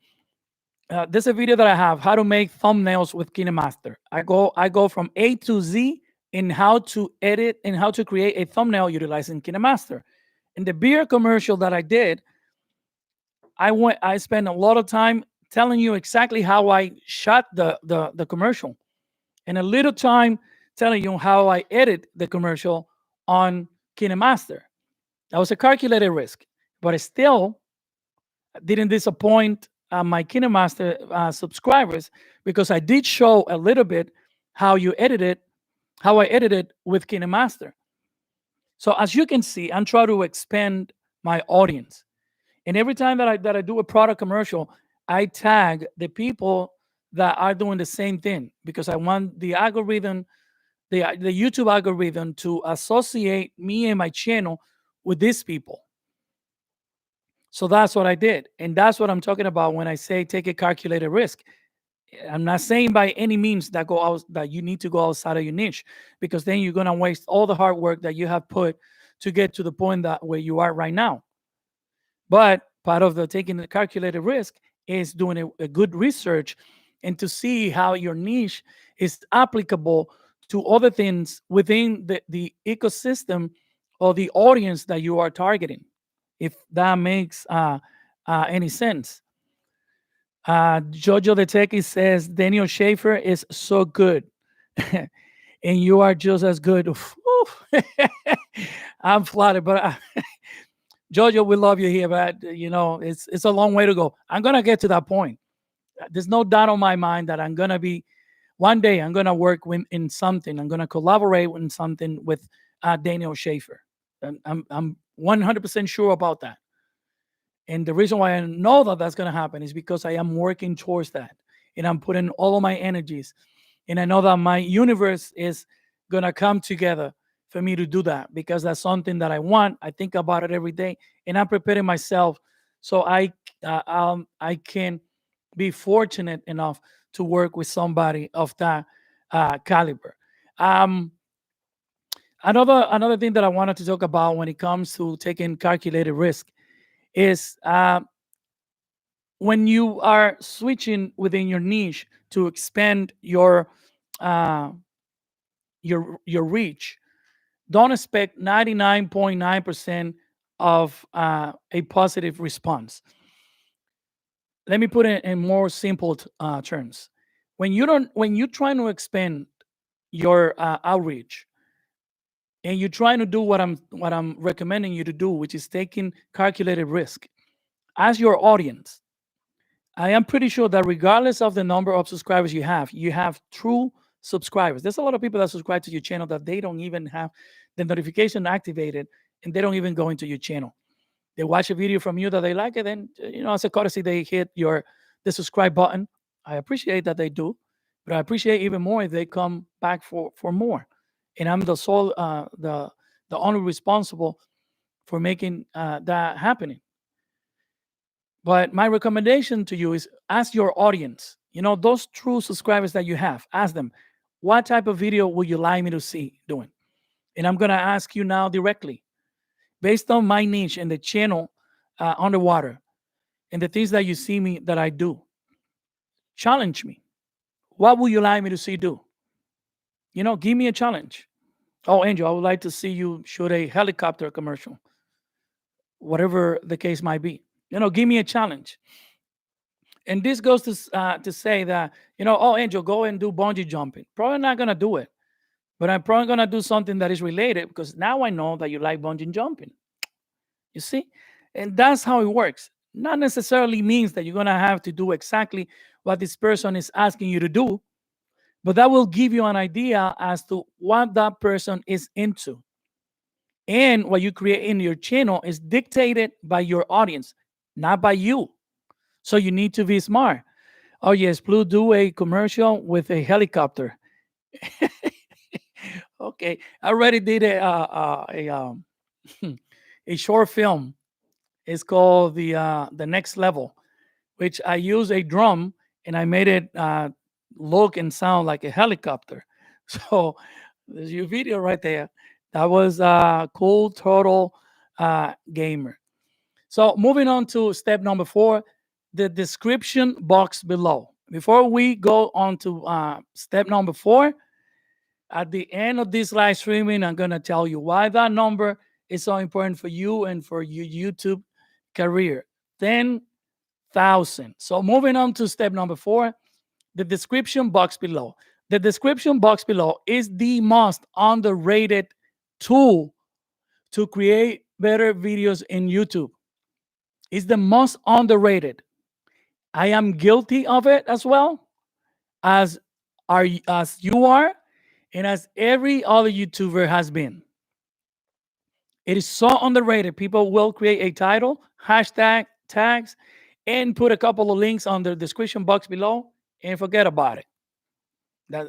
there's a video that I have, how to make thumbnails with KineMaster. I go from A to Z in how to edit and how to create a thumbnail utilizing KineMaster. In the beer commercial that I did, I spent a lot of time telling you exactly how I shot the commercial, and a little time telling you how I edit the commercial on KineMaster. That was a calculated risk, but it still didn't disappoint my KineMaster subscribers because I did show a little bit how you edit it, how I edited with KineMaster. So as you can see, I'm trying to expand my audience. And every time that I do a product commercial, I tag the people that are doing the same thing because I want the algorithm, the YouTube algorithm, to associate me and my channel with these people. So that's what I did, and that's what I'm talking about when I say take a calculated risk. I'm not saying by any means that you need to go outside of your niche, because then you're gonna waste all the hard work that you have put to get to the point that where you are right now. But part of the taking the calculated risk is doing a good research and to see how your niche is applicable to other things within the ecosystem or the audience that you are targeting, if that makes any sense. Jojo the Techie says Daniel Schaefer is so good, and you are just as good. Oof, oof. I'm flattered, but Jojo, we love you here, but it's a long way to go. I'm gonna get to that point. There's no doubt on my mind that I'm gonna be one day. I'm gonna work in something. I'm gonna collaborate in something with Daniel Schaefer. I'm 100% sure about that. And the reason why I know that that's gonna happen is because I am working towards that, and I'm putting all of my energies, and I know that my universe is gonna come together for me to do that because that's something that I want. I think about it every day, and I'm preparing myself so I can be fortunate enough to work with somebody of that caliber. Um, another thing that I wanted to talk about when it comes to taking calculated risk is when you are switching within your niche to expand uh, your reach. Don't expect 99.9% of a positive response. Let me put it in more simple terms. When you're trying to expand your outreach, and you're trying to do what I'm recommending you to do, which is taking calculated risk as your audience, I am pretty sure that regardless of the number of subscribers you have true subscribers. There's a lot of people that subscribe to your channel that they don't even have the notification activated, and they don't even go into your channel. They watch a video from you that they like, and then as a courtesy, they hit the subscribe button. I appreciate that they do, but I appreciate even more if they come back for more. And I'm the only responsible for making that happening. But my recommendation to you is ask your audience, those true subscribers that you have, ask them, what type of video would you like me to see doing? And I'm going to ask you now directly, based on my niche and the channel underwater and the things that you see me that I do, challenge me. What would you like me to see do? Give me a challenge. Oh, Angel, I would like to see you shoot a helicopter commercial, whatever the case might be. Give me a challenge. And this goes to say that, oh, Angel, go and do bungee jumping. Probably not going to do it, but I'm probably going to do something that is related because now I know that you like bungee jumping. You see? And that's how it works. Not necessarily means that you're going to have to do exactly what this person is asking you to do, but that will give you an idea as to what that person is into. And what you create in your channel is dictated by your audience, not by you. So you need to be smart. Oh, yes, Blue, do a commercial with a helicopter. Okay, I already did a short film. It's called the Next Level, which I use a drum and I made it look and sound like a helicopter. So there's your video right there. That was cool total gamer. So moving on to step number 4, the description box below. Before we go on to step number 4, at the end of this live streaming, I'm gonna tell you why that number is so important for you and for your YouTube career. 10,000. So moving on to step number 4, the description box below. The description box below is the most underrated tool to create better videos in YouTube. It's the most underrated. I am guilty of it as well, as as you are, and as every other YouTuber has been. It is so underrated. People will create a title, hashtag, tags, and put a couple of links on the description box below and forget about it.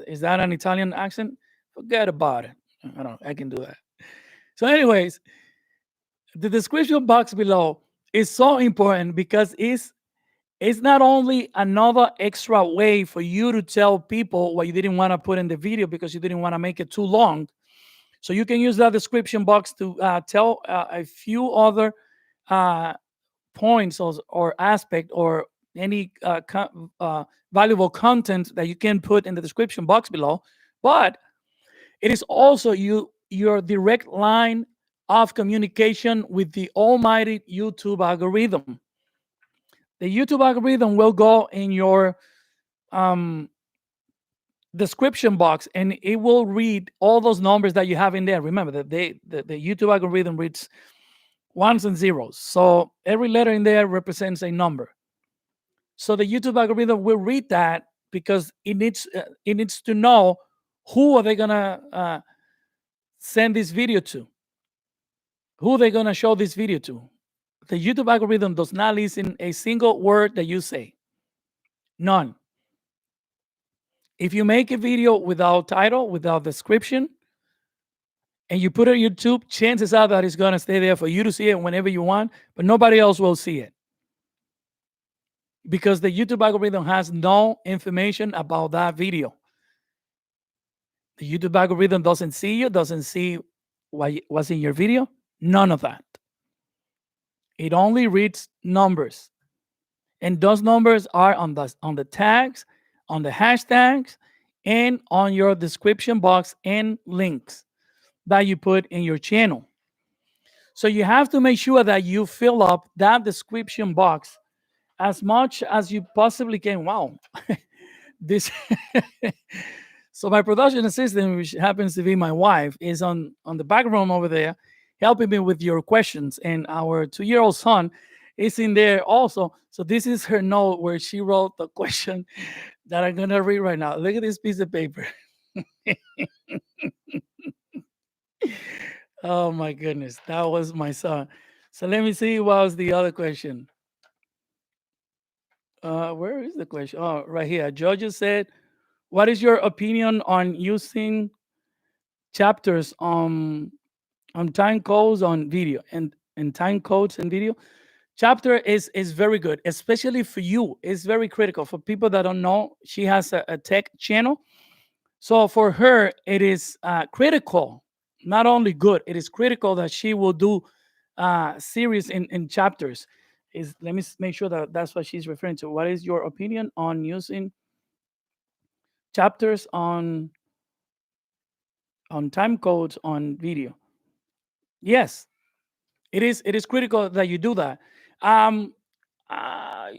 Is that an Italian accent? Forget about it. I don't know. I can do that. So, anyways, the description box below is so important because it's not only another extra way for you to tell people what you didn't want to put in the video because you didn't want to make it too long. So you can use that description box to tell a few other points or aspect or any valuable content that you can put in the description box below. But it is also your direct line of communication with the almighty YouTube algorithm. The YouTube algorithm will go in your um, description box and it will read all those numbers that you have in there. Remember that the YouTube algorithm reads ones and zeros. So every letter in there represents a number. So the YouTube algorithm will read that because it needs to know who are they gonna send this video to, who they gonna show this video to. The YouTube algorithm does not listen a single word that you say. None. If you make a video without title, without description, and you put it on YouTube, chances are that it's going to stay there for you to see it whenever you want, but nobody else will see it. Because the YouTube algorithm has no information about that video. The YouTube algorithm doesn't see you, doesn't see what's in your video, none of that. It only reads numbers. And those numbers are on the tags, on the hashtags, and on your description box and links that you put in your channel. So you have to make sure that you fill up that description box as much as you possibly can. Wow. This so my production assistant, which happens to be my wife, is on the back room over there helping me with your questions. And our 2-year-old son is in there also. So this is her note where she wrote the question that I'm gonna read right now. Look at this piece of paper. Oh my goodness, that was my son. So let me see what was the other question. Where is the question? Oh, right here. Georgia said, "What is your opinion on using chapters on time codes on video and time codes and video?" Chapter is very good, especially for you. It's very critical for people that don't know. She has a tech channel, so for her it is critical. Not only good, it is critical that she will do series in chapters. Is Let me make sure that that's what she's referring to. What is your opinion on using chapters on time codes on video? Yes, it is critical that you do that. Um, uh,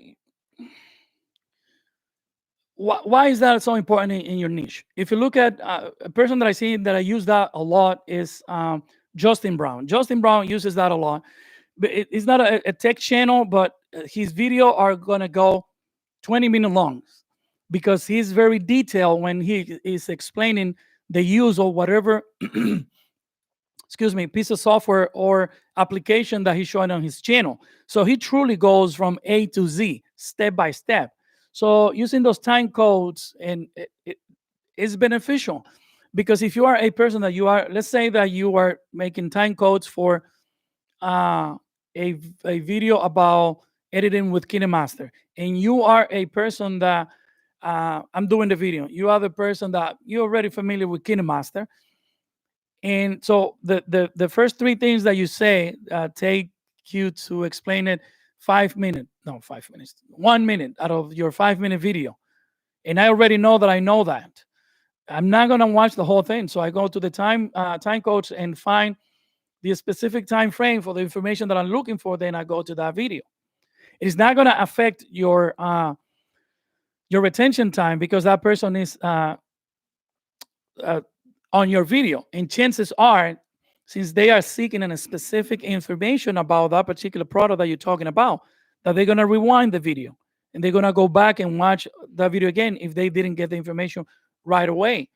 why is that so important in your niche? If you look at a person that I see that I use that a lot is Justin Brown. Justin Brown uses that a lot. But it's not a tech channel, but his video are gonna go 20-minute long because he's very detailed when he is explaining the use of whatever excuse me, piece of software or application that he's showing on his channel. So he truly goes from A to Z, step by step. So using those time codes and it is beneficial Because if you are a person that you are, let's say that you are making time codes for uh, a video about editing with KineMaster, and you are a person that I'm doing the video. You are the person that you're already familiar with KineMaster, and so the first three things that you say take you to explain it 5 minutes, no 5 minutes, 1 minute out of your 5 minute video, and I already know that I know that. I'm not gonna watch the whole thing, so I go to the time codes and find the specific time frame for the information that I'm looking for. Then I go to that video. It is not gonna affect your retention time because that person is uh, on your video, and chances are, since they are seeking a specific information about that particular product that you're talking about, that they're gonna rewind the video and they're gonna go back and watch that video again if they didn't get the information right away.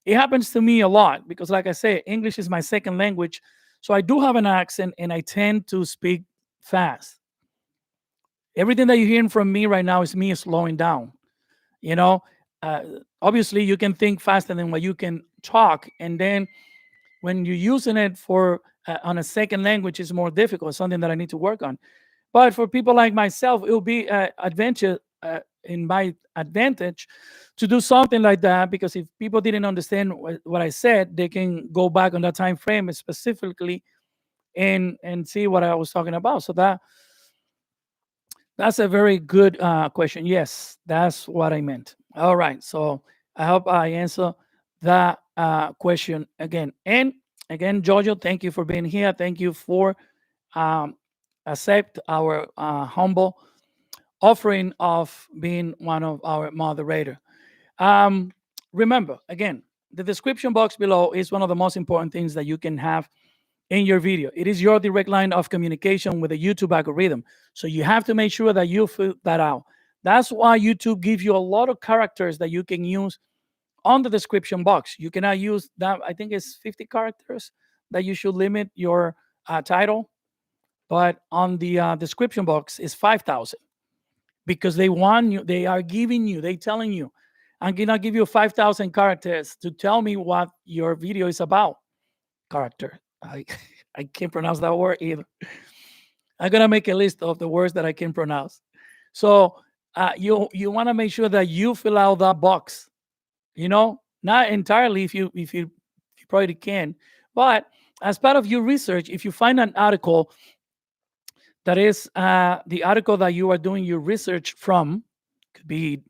It happens to me a lot because, like I said, English is my second language. So I do have an accent and I tend to speak fast. Everything that you're hearing from me right now is me slowing down. You know, uh, obviously, you can think faster than what you can talk. And then when you're using it for on a second language, it's more difficult, something that I need to work on. But for people like myself, it will be adventure in my advantage to do something like that because if people didn't understand what I said, they can go back on that time frame specifically and see what I was talking about. So that's a very good question. Yes, that's what I meant. All right. So I hope I answer that question again. And again, Jojo, thank you for being here. Thank you for um, accept our humble offering of being one of our moderator. Um, Remember, again, the description box below is one of the most important things that you can have in your video. It is your direct line of communication with the YouTube algorithm. So you have to make sure that you fill that out. That's why YouTube gives you a lot of characters that you can use on the description box. You cannot use that, I think it's 50 characters that you should limit your title, but on the description box is 5,000 because they want you, they are giving you, they telling you, I'm gonna give you 5,000 characters to tell me what your video is about. Character. I can't pronounce that word either. I'm gonna make a list of the words that I can pronounce. So you want to make sure that you fill out that box. You know, not entirely if you probably can, but as part of your research, if you find an article that is the article that you are doing your research from, could be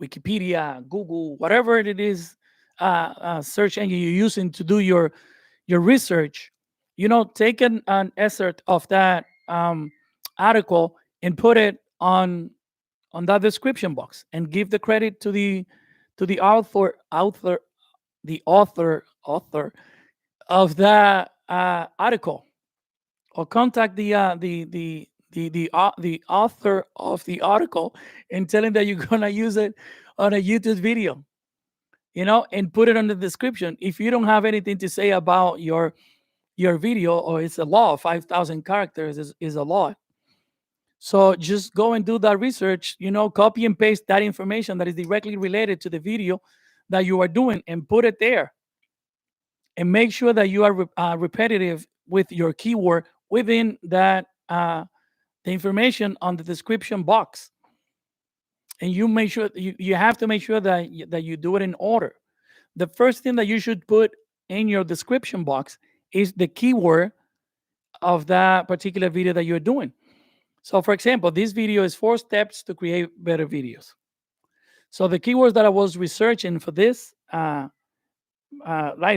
Wikipedia, Google, whatever it is, search engine you're using to do your research, you know, take an excerpt of that article and put it on that description box and give the credit to the author of that article, or contact the author of the article and tell him that you're gonna use it on a YouTube video, you know, and put it on the description. If you don't have anything to say about your video, or it's a law, 5,000 characters is a law. So just go and do that research, you know, copy and paste that information that is directly related to the video that you are doing and put it there. And make sure that you are repetitive with your keyword within that the information on the description box. And you make sure you have to make sure that you do it in order. The first thing that you should put in your description box is the keyword of that particular video that you're doing. So, for example, this video is 4 steps to create better videos. So the keywords that I was researching for this live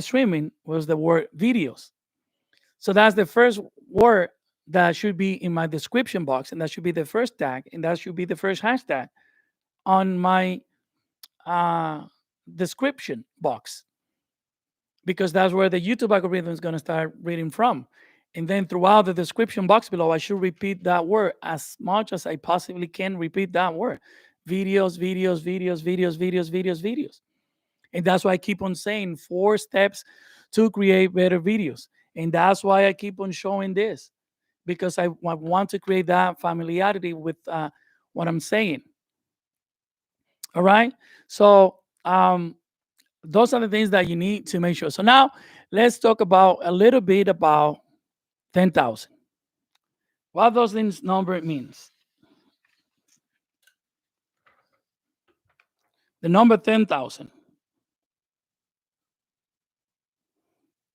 streaming was the word videos. So that's the first word that should be in my description box, and that should be the first tag, and that should be the first hashtag on my description box, because that's where the YouTube algorithm is going to start reading from. And then throughout the description box below, I should repeat that word as much as I possibly can. Repeat that word: videos, videos, videos, videos, videos, videos, videos. And that's why I keep on saying 4 steps to create better videos. And that's why I keep on showing this, because I want to create that familiarity with what I'm saying. All right. So those are the things that you need to make sure. So now let's talk about a little bit about 10,000. What those things number means. The number 10,000.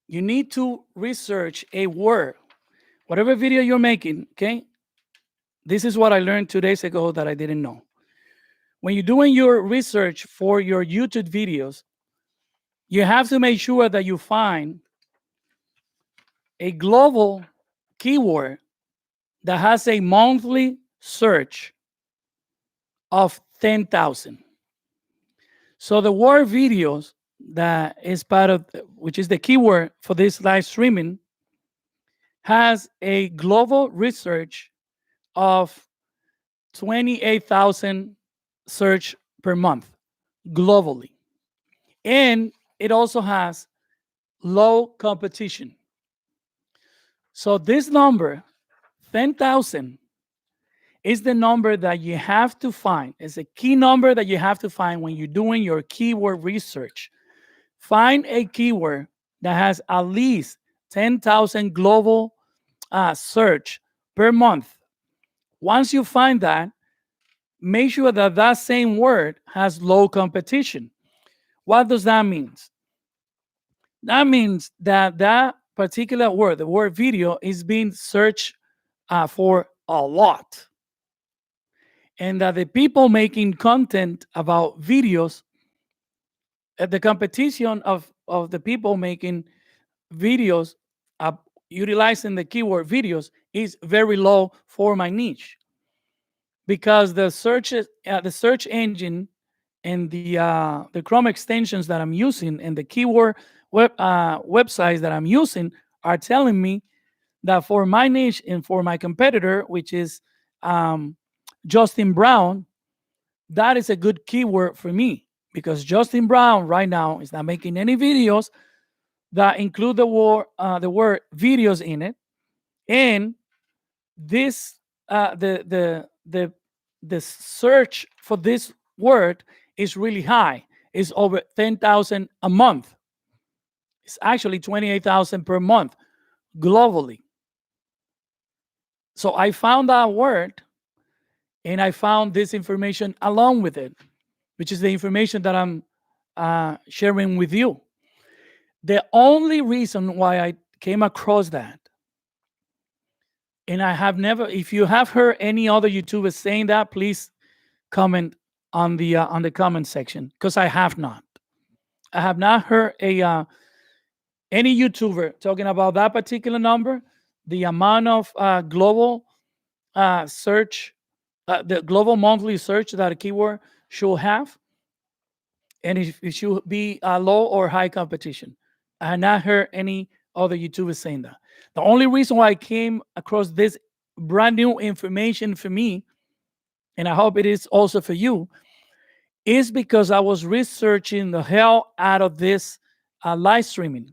You need to research a word. Whatever video you're making, okay? This is what I learned 2 days ago that I didn't know. When you're doing your research for your YouTube videos, you have to make sure that you find a global keyword that has a monthly search of 10,000. So the word videos that is part of, which is the keyword for this live streaming, has a global research of 28,000 search per month globally. And it also has low competition. So this number, 10,000, is the number that you have to find. It's a key number that you have to find when you're doing your keyword research. Find a keyword that has at least 10,000 global search per month. Once you find that, make sure that that same word has low competition. What does that mean? That means that that particular word, the word video, is being searched for a lot. And that the people making content about videos, the competition of the people making videos utilizing the keyword videos is very low for my niche, because the search engine and the Chrome extensions that I'm using and the keyword websites that I'm using are telling me that for my niche and for my competitor, which is Justin Brown, that is a good keyword for me, because Justin Brown right now is not making any videos that include the word videos in it, and this the search for this word is really high. It's over 10,000 a month. It's actually 28,000 per month globally. So I found that word, and I found this information along with it, which is the information that I'm sharing with you. The only reason why I came across that, and I have never, if you have heard any other YouTubers saying that, please comment on the comment section, because I have not. I have not heard any YouTuber talking about that particular number, the amount of global search, the global monthly search that a keyword should have, and it should be low or high competition. I have not heard any other YouTubers saying that. The only reason why I came across this brand new information for me, and I hope it is also for you, is because I was researching the hell out of this live streaming.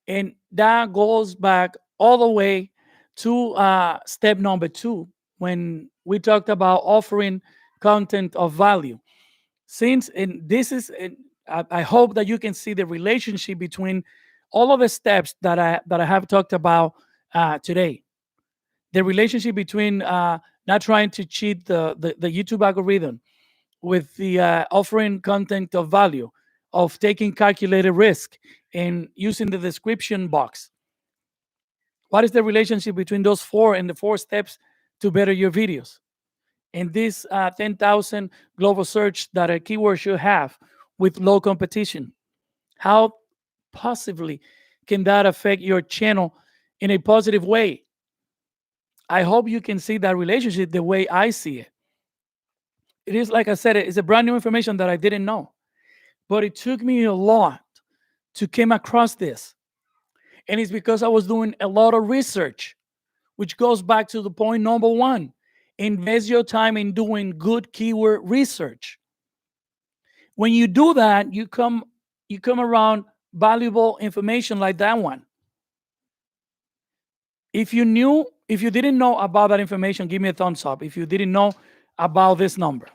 And that goes back all the way to step number 2, when we talked about offering content of value. Since, and this is, and I hope that you can see the relationship between all of the steps that I have talked about today. The relationship between not trying to cheat the YouTube algorithm, with the offering content of value, of taking calculated risk, and using the description box. What is the relationship between those 4 and the 4 steps to better your videos? And this 10,000 global search that a keyword should have with low competition. How possibly can that affect your channel in a positive way? I hope you can see that relationship the way I see it. It is, like I said, it's a brand new information that I didn't know. But it took me a lot to come across this. And it's because I was doing a lot of research, which goes back to the point number 1. Invest your time in doing good keyword research. When you do that, you come around valuable information like that one. If you didn't know about that information, give me a thumbs up. If you didn't know about this number,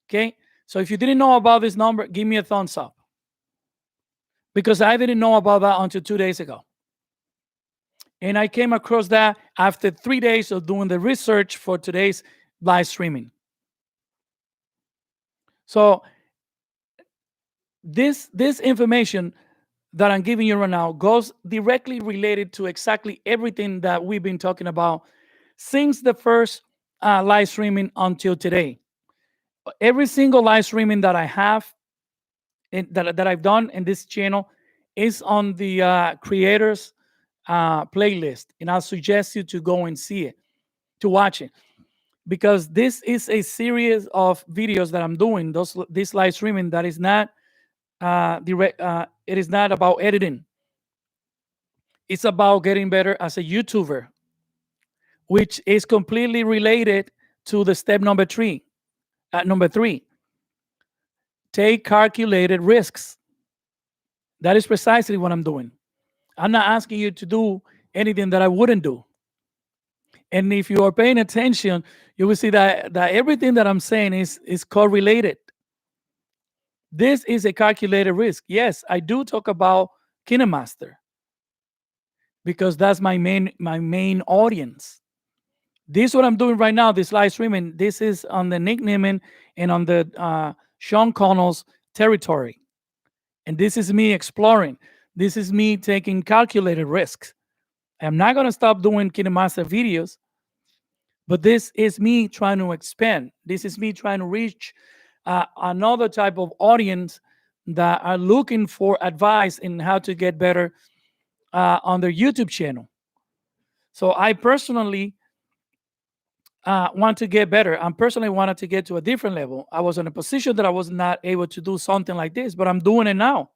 okay? So if you didn't know about this number, give me a thumbs up. because I didn't know about that until 2 days ago. And I came across that after 3 days of doing the research for today's live streaming. So this information that I'm giving you right now goes directly related to exactly everything that we've been talking about since the first live streaming until today. Every single live streaming that I have that I've done in this channel is on the creators playlist, and I'll suggest you to go and see it, to watch it, because this is a series of videos that I'm doing. This live streaming that is not direct. It is not about editing. It's about getting better as a YouTuber, which is completely related to the step number three. Number three, take calculated risks. That is precisely what I'm doing. I'm not asking you to do anything that I wouldn't do. And if you are paying attention, you will see that everything that I'm saying is correlated. This is a calculated risk. Yes, I do talk about KineMaster because that's my main audience. This what I'm doing right now, this live streaming, this is on the Nick Niemann and on the Sean Connell's territory. And this is me exploring. This is me taking calculated risks. I'm not going to stop doing KineMaster videos, but this is me trying to expand. This is me trying to reach another type of audience that are looking for advice in how to get better on their YouTube channel. So I personally want to get better. I personally wanted to get to a different level. I was in a position that I was not able to do something like this, but I'm doing it now.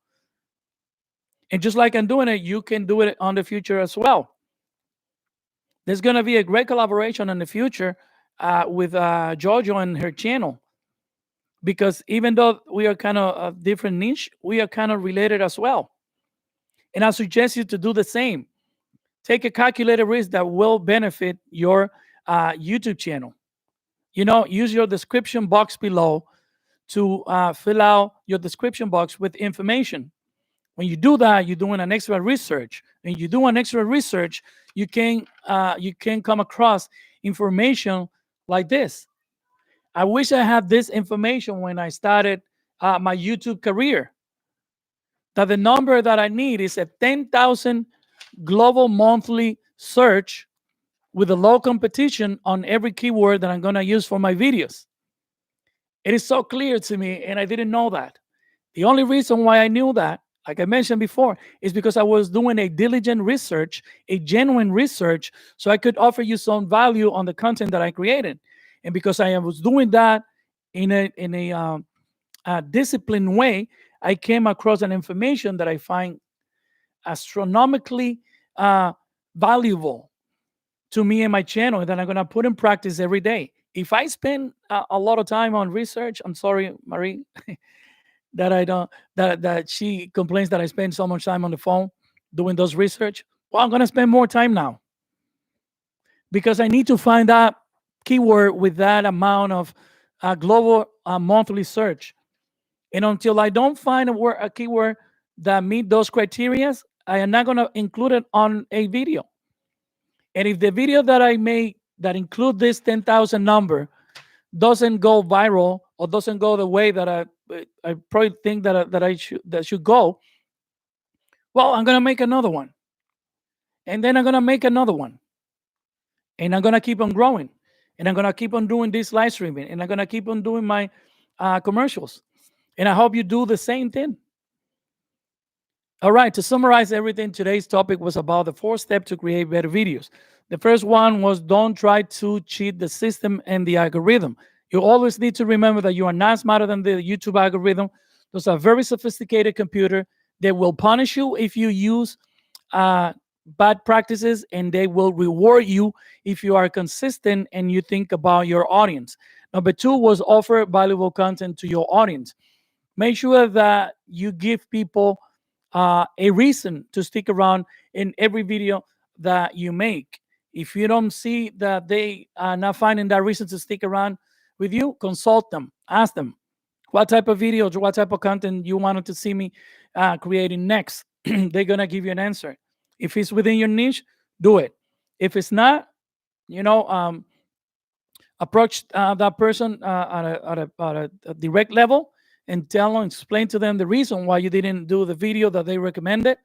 And just like I'm doing it, you can do it on the future as well. There's going to be a great collaboration in the future with Jojo and her channel, because even though we are kind of a different niche, we are kind of related as well. And I suggest you to do the same. Take a calculated risk that will benefit your YouTube channel. Use your description box below to fill out your description box with information. When you do that, you're doing an extra research. When you do an extra research, you can come across information like this. I wish I had this information when I started my YouTube career. That the number that I need is a 10,000 global monthly search with a low competition on every keyword that I'm going to use for my videos. It is so clear to me, and I didn't know that. The only reason why I knew that, like I mentioned before, is because I was doing a diligent research, a genuine research, so I could offer you some value on the content that I created. And because I was doing that in a disciplined way, I came across an information that I find astronomically valuable to me and my channel that I'm going to put in practice every day. If I spend a lot of time on research, I'm sorry, Marie, that I don't that she complains that I spend so much time on the phone doing those research. Well, I'm going to spend more time now because I need to find that keyword with that amount of global monthly search. And until I don't find a keyword that meet those criteria, I am not going to include it on a video. And if the video that I make that include this 10,000 number doesn't go viral or doesn't go the way that I probably think that should go, well, I'm gonna make another one, and then I'm gonna make another one, and I'm gonna keep on growing, and I'm gonna keep on doing this live streaming, and I'm gonna keep on doing my commercials, and I hope you do the same thing. All right, to summarize everything, today's topic was about the 4 steps to create better videos. The first one was don't try to cheat the system and the algorithm. You always need to remember that you are not smarter than the YouTube algorithm. Those are very sophisticated computer. They will punish you if you use bad practices, and they will reward you if you are consistent and you think about your audience. Number 2 was offer valuable content to your audience. Make sure that you give people a reason to stick around in every video that you make. If you don't see that they are not finding that reason to stick around with you, consult them, ask them, what type of videos or what type of content you wanted to see me creating next. They're gonna give you an answer. If it's within your niche, do it. If it's not, you know, approach that person at a direct level and tell them, explain to them the reason why you didn't do the video that they recommended,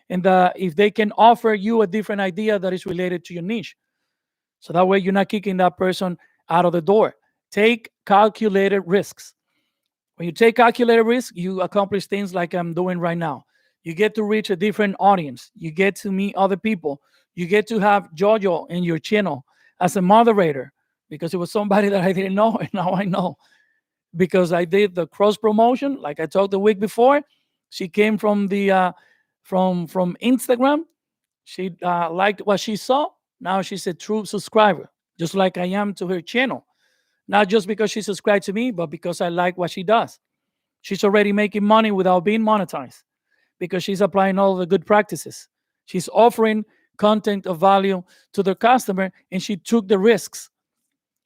and if they can offer you a different idea that is related to your niche. So that way you're not kicking that person out of the door. Take calculated risks. When you take calculated risk, you accomplish things like I'm doing right now. You get to reach a different audience. You get to meet other people. You get to have Jojo in your channel as a moderator, because it was somebody that I didn't know and now I know, because I did the cross promotion like I talked the week before. She came from the from Instagram. She liked what she saw. Now she's a true subscriber, just like I am to her channel. Not just because she subscribed to me, but because I like what she does. She's already making money without being monetized because she's applying all the good practices. She's offering content of value to the customer, and she took the risks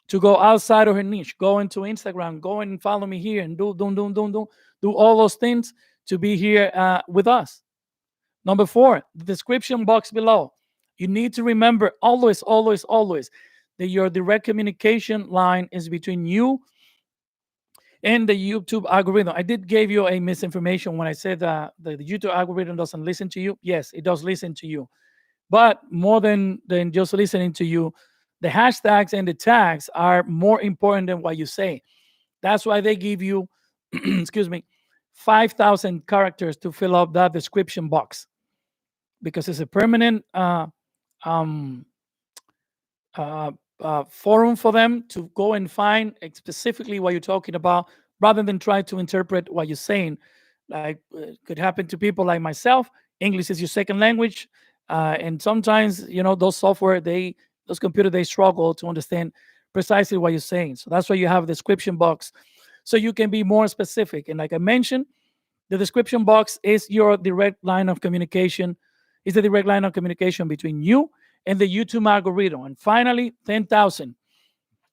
to go outside of her niche, go into Instagram, go and follow me here, and do all those things to be here with us. Number 4, the description box below. You need to remember always, always, always that your direct communication line is between you and the YouTube algorithm. I did give you a misinformation when I said that the YouTube algorithm doesn't listen to you. Yes, it does listen to you. But more than just listening to you, the hashtags and the tags are more important than what you say. That's why they give you, excuse me, 5,000 characters to fill up that description box, because it's a permanent um, forum for them to go and find specifically what you're talking about, rather than try to interpret what you're saying. Like it could happen to people like myself. English is your second language, and sometimes those software those computers, they struggle to understand precisely what you're saying. So that's why you have a description box, so you can be more specific. And like I mentioned, the description box is your direct line of communication. Is the direct line of communication between you and the YouTube algorithm. And finally, 10,000.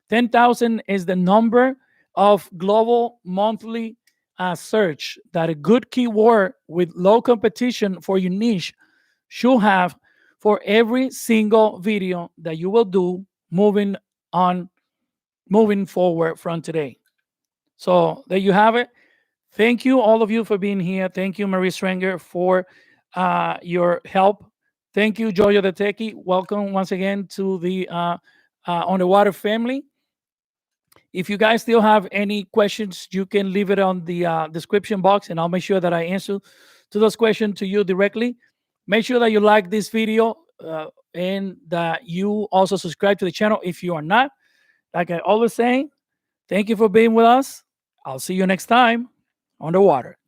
10,000 is the number of global monthly search that a good keyword with low competition for your niche should have for every single video that you will do moving forward from today. So there you have it. Thank you, all of you, for being here. Thank you, Marie Strenger, for your help. Thank you, Jojo the Techie. Welcome once again to the On the Water family. If you guys still have any questions, you can leave it on the description box, and I'll make sure that I answer to those questions to you directly. Make sure that you like this video and that you also subscribe to the channel if you are not. Like I always say, thank you for being with us. I'll see you next time on the water.